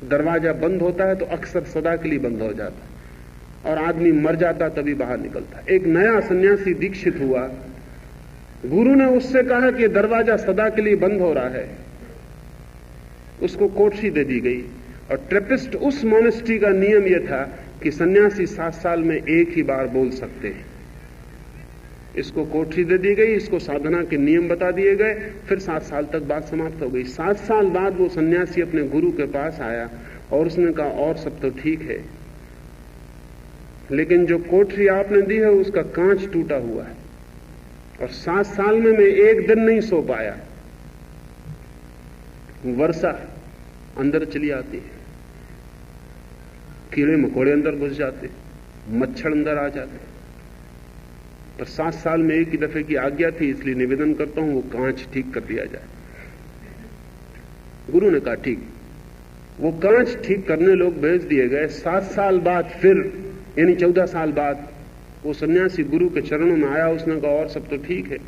दरवाजा बंद होता है तो अक्सर सदा के लिए बंद हो जाता, और आदमी मर जाता तभी बाहर निकलता। एक नया सन्यासी दीक्षित हुआ, गुरु ने उससे कहा कि दरवाजा सदा के लिए बंद हो रहा है। उसको कोठरी दे दी गई, और ट्रैपिस्ट उस मोनेस्ट्री का नियम यह था कि सन्यासी 7 साल में एक ही बार बोल सकते हैं। इसको कोठरी दे दी गई, इसको साधना के नियम बता दिए गए, फिर 7 साल तक बात समाप्त हो गई। 7 साल बाद वो सन्यासी अपने गुरु के पास आया और उसने कहा और सब तो ठीक है, लेकिन जो कोठरी आपने दी है उसका कांच टूटा हुआ है, और 7 साल में मैं एक दिन नहीं सो पाया। वर्षा अंदर चली आती है, कीड़े मकोड़े अंदर घुस जाते, मच्छर अंदर आ जाते, पर 7 साल में एक ही दफे की आज्ञा थी, इसलिए निवेदन करता हूं वो कांच ठीक कर दिया जाए। गुरु ने कहा ठीक। वो कांच ठीक करने लोग भेज दिए गए। 7 साल बाद फिर, यानी 14 साल बाद, वो सन्यासी गुरु के चरणों में आया। उसने कहा और सब तो ठीक है,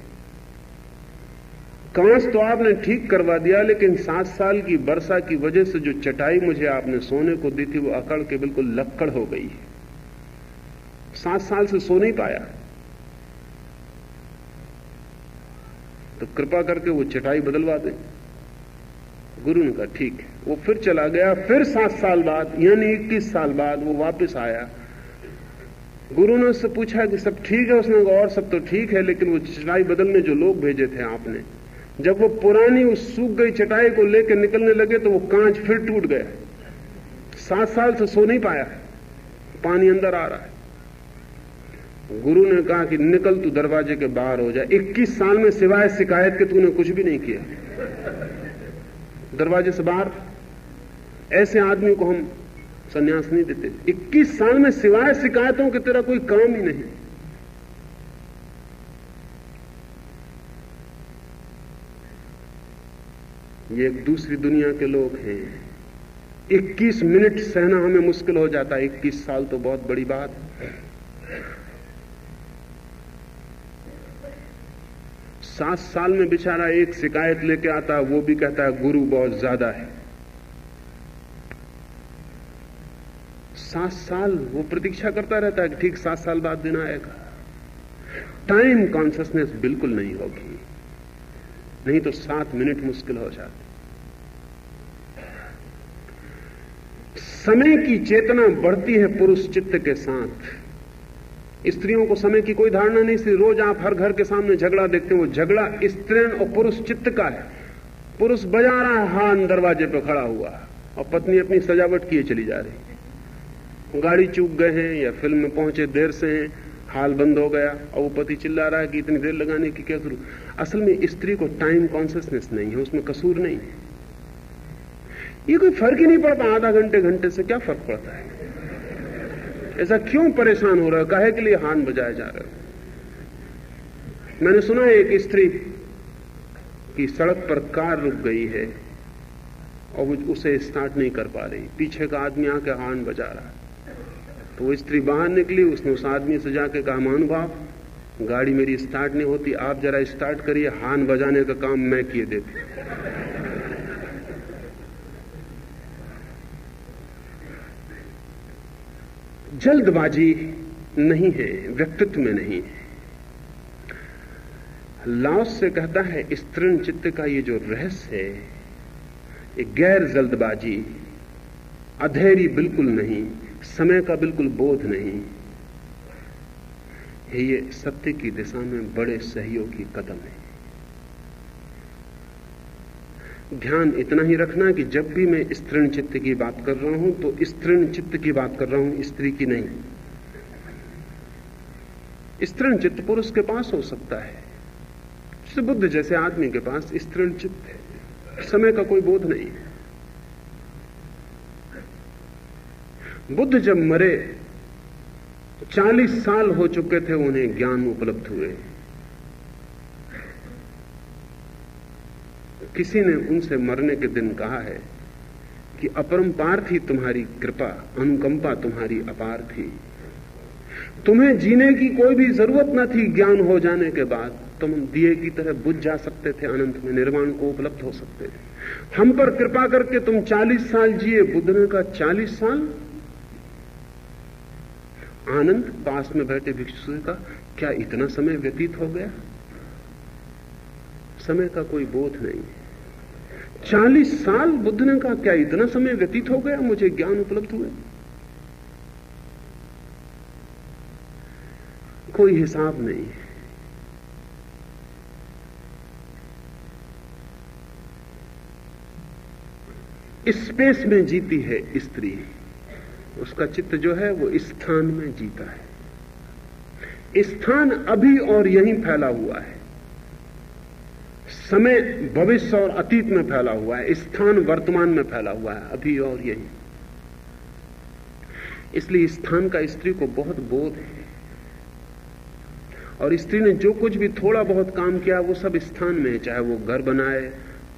कांच तो आपने ठीक करवा दिया, लेकिन 7 साल की वर्षा की वजह से जो चटाई मुझे आपने सोने को दी थी वो अकड़ के बिल्कुल लक्कड़ हो गई है। 7 साल से सो नहीं पाया, तो कृपा करके वो चटाई बदलवा दें। गुरु ने कहा ठीक है। वो फिर चला गया। फिर 7 साल बाद, यानी 21 साल बाद वो वापस आया। गुरु ने उससे पूछा कि सब ठीक है? उसने कहा और सब तो ठीक है, लेकिन वो चटाई बदलने जो लोग भेजे थे आपने, जब वो पुरानी उस सूख गई चटाई को लेकर निकलने लगे तो वो कांच फिर टूट गया। 7 साल से सो नहीं पाया, पानी अंदर आ रहा है। गुरु ने कहा कि निकल तू दरवाजे के बाहर हो जा। 21 साल में सिवाय शिकायत के तूने कुछ भी नहीं किया, दरवाजे से बाहर। ऐसे आदमी को हम सन्यास नहीं देते। 21 साल में सिवाय शिकायतों के तेरा कोई काम ही नहीं। ये एक दूसरी दुनिया के लोग हैं। 21 मिनट सहना हमें मुश्किल हो जाता है, 21 साल तो बहुत बड़ी बात है। 7 साल में बेचारा एक शिकायत लेके आता है, वो भी कहता है गुरु बहुत ज्यादा है। 7 साल वो प्रतीक्षा करता रहता है कि ठीक 7 साल बाद दिन आएगा। टाइम कॉन्शसनेस बिल्कुल नहीं होगी, नहीं तो 7 मिनट मुश्किल हो जाते। समय की चेतना बढ़ती है पुरुष चित्त के साथ। स्त्रियों को समय की कोई धारणा नहीं थी। रोज आप हर घर के सामने झगड़ा देखते हैं, वो झगड़ा स्त्री और पुरुष चित्त का है। पुरुष बजा रहा है हान दरवाजे पर खड़ा हुआ, और पत्नी अपनी सजावट किए चली जा रही। गाड़ी चूक गए हैं या फिल्म में पहुंचे देर से हैं, हाल बंद हो गया और वो पति चिल्ला रहा है कि इतनी देर लगाने की क्या जरूरत। असल में स्त्री को टाइम कॉन्शियसनेस नहीं है, उसमें कसूर नहीं है। ये कोई फर्क ही नहीं पड़ता, आधा घंटे घंटे से क्या फर्क पड़ता है। ऐसा क्यों परेशान हो रहा है, काहे के लिए हार्न बजाया जा रहा है। मैंने सुना है एक स्त्री की सड़क पर कार रुक गई है और वो उसे स्टार्ट नहीं कर पा रही, पीछे का आदमी आके हार्न बजा रहा है। तो वो स्त्री बाहर निकली, उसने उस आदमी से जाके कहा, महानुभाव गाड़ी मेरी स्टार्ट नहीं होती, आप जरा स्टार्ट करिए, हार्न बजाने का काम मैं किए देती। जल्दबाजी नहीं है, व्यक्तित्व में नहीं है। लाओस से कहता है स्तृण चित्त का ये जो रहस्य है, ये गैर जल्दबाजी, अधैर्य बिल्कुल नहीं, समय का बिल्कुल बोध नहीं है, ये सत्य की दिशा में बड़े सहयोगी कदम है। ध्यान इतना ही रखना कि जब भी मैं स्तृण चित्त की बात कर रहा हूं तो स्तृण चित्त की बात कर रहा हूं, स्त्री की नहीं। स्तृण चित्त पुरुष के पास हो सकता है, जैसे बुद्ध जैसे आदमी के पास स्तृण चित्त है, समय का कोई बोध नहीं है। बुद्ध जब मरे 40 साल हो चुके थे, उन्हें ज्ञान उपलब्ध हुए। किसी ने उनसे मरने के दिन कहा है कि अपरंपार थी तुम्हारी कृपा, अनुकंपा तुम्हारी अपार थी, तुम्हें जीने की कोई भी जरूरत न थी। ज्ञान हो जाने के बाद तुम दिए की तरह बुझ जा सकते थे, अनंत में निर्वाण को उपलब्ध हो सकते थे। हम पर कृपा करके तुम 40 साल जिए। बुद्ध ने कहा 40 साल? आनंद पास में बैठे भिक्षु का, क्या इतना समय व्यतीत हो गया? समय का कोई बोध नहीं। 40 साल? बुद्ध ने कहा क्या इतना समय व्यतीत हो गया, मुझे ज्ञान उपलब्ध हुए? कोई हिसाब नहीं है। स्पेस में जीती है स्त्री, उसका चित्त जो है वो स्थान में जीता है। स्थान अभी और यहीं फैला हुआ है, समय भविष्य और अतीत में फैला हुआ है, स्थान वर्तमान में फैला हुआ है, अभी और यहीं। इसलिए स्थान का स्त्री को बहुत बोध है, और स्त्री ने जो कुछ भी थोड़ा बहुत काम किया वो सब स्थान में है। चाहे वो घर बनाए,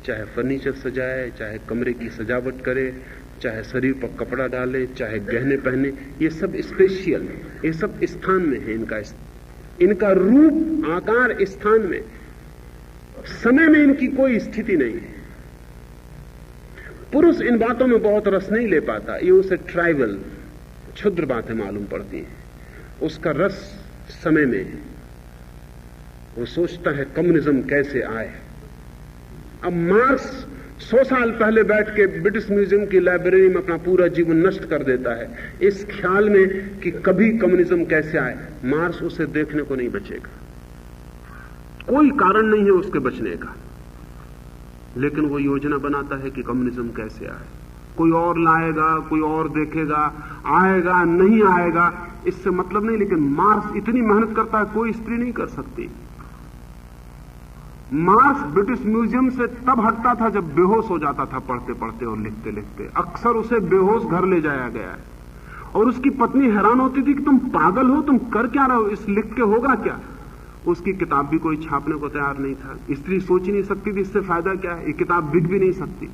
चाहे फर्नीचर सजाए, चाहे कमरे की सजावट करे, चाहे शरीर पर कपड़ा डाले, चाहे गहने पहने, ये सब स्पेशियल है, ये सब स्थान में है। इनका रूप आकार स्थान में, समय में इनकी कोई स्थिति नहीं है। पुरुष इन बातों में बहुत रस नहीं ले पाता, ये उसे ट्राइबल क्षुद्र बातें मालूम पड़ती हैं। उसका रस समय में है। वो सोचता है कम्युनिज्म कैसे आए। अब मार्क्स 100 साल पहले बैठ के ब्रिटिश म्यूजियम की लाइब्रेरी में अपना पूरा जीवन नष्ट कर देता है इस ख्याल में कि कभी कम्युनिज्म कैसे आए। मार्क्स उसे देखने को नहीं बचेगा, कोई कारण नहीं है उसके बचने का, लेकिन वो योजना बनाता है कि कम्युनिज्म कैसे आए। कोई और लाएगा, कोई और देखेगा, आएगा नहीं आएगा इससे मतलब नहीं, लेकिन मार्क्स इतनी मेहनत करता है कोई स्त्री नहीं कर सकती। मार्क्स ब्रिटिश म्यूजियम से तब हटता था जब बेहोश हो जाता था पढ़ते पढ़ते और लिखते लिखते। अक्सर उसे बेहोश घर ले जाया गया है, और उसकी पत्नी हैरान होती थी कि तुम पागल हो, तुम कर क्या रहे हो, इस लिख के होगा क्या। उसकी किताब भी कोई छापने को तैयार नहीं था। स्त्री सोच ही नहीं सकती थी इससे फायदा क्या है, ये किताब बिक भी नहीं सकती।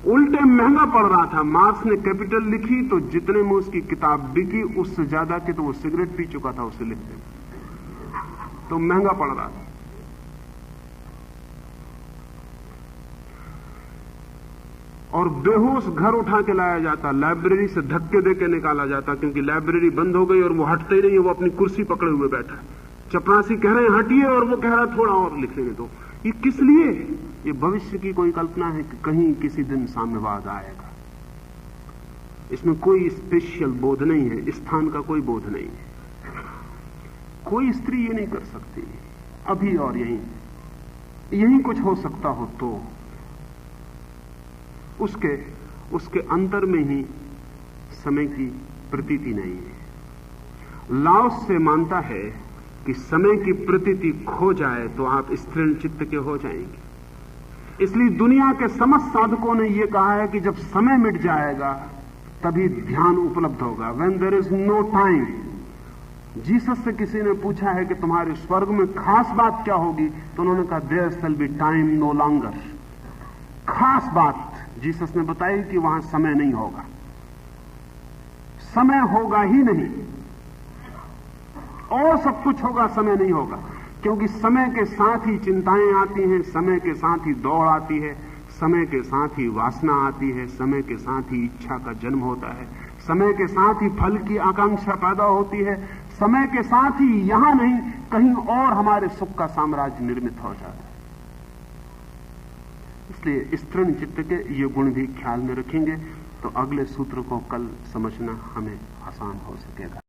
उल्टे महंगा पड़ रहा था। मार्क्स ने कैपिटल लिखी तो जितने में उसकी किताब बिकी उससे ज्यादा के तो वो सिगरेट पी चुका था उसे लिखने, तो महंगा पड़ रहा था। और बेहोश घर उठा के लाया जाता, लाइब्रेरी से धक्के देके निकाला जाता, क्योंकि लाइब्रेरी बंद हो गई और वो हटते ही नहीं, वो अपनी कुर्सी पकड़े हुए बैठा है। चपरासी कह रहे हैं हटिए और वो कह रहा है थोड़ा और लिखने दो। ये किस लिए? ये भविष्य की कोई कल्पना है कि कहीं किसी दिन साम्यवाद आएगा। इसमें कोई स्पेशल बोध नहीं है, स्थान का कोई बोध नहीं है। कोई स्त्री ये नहीं कर सकती अभी और यहीं कुछ हो सकता हो तो उसके अंतर में ही समय की प्रतीति नहीं है। लाओस से मानता है कि समय की प्रतीति खो जाए तो आप स्त्रीण चित्त के हो जाएंगे। इसलिए दुनिया के समस्त साधकों ने यह कहा है कि जब समय मिट जाएगा तभी ध्यान उपलब्ध होगा। When there is no time। Jesus से किसी ने पूछा है कि तुम्हारे स्वर्ग में खास बात क्या होगी, तो उन्होंने कहा there shall be time no longer. खास बात जीसस ने बताई कि वहां समय नहीं होगा, समय होगा ही नहीं, और सब कुछ होगा, समय नहीं होगा। क्योंकि समय के साथ ही चिंताएं आती हैं, समय के साथ ही दौड़ आती है, समय के साथ ही वासना आती है, समय के साथ ही इच्छा का जन्म होता है, समय के साथ ही फल की आकांक्षा पैदा होती है, समय के साथ ही यहां नहीं कहीं और हमारे सुख का साम्राज्य निर्मित हो जाता है। इसलिए स्त्रीण चित्त के ये गुण भी ख्याल में रखेंगे तो अगले सूत्र को कल समझना हमें आसान हो सकेगा।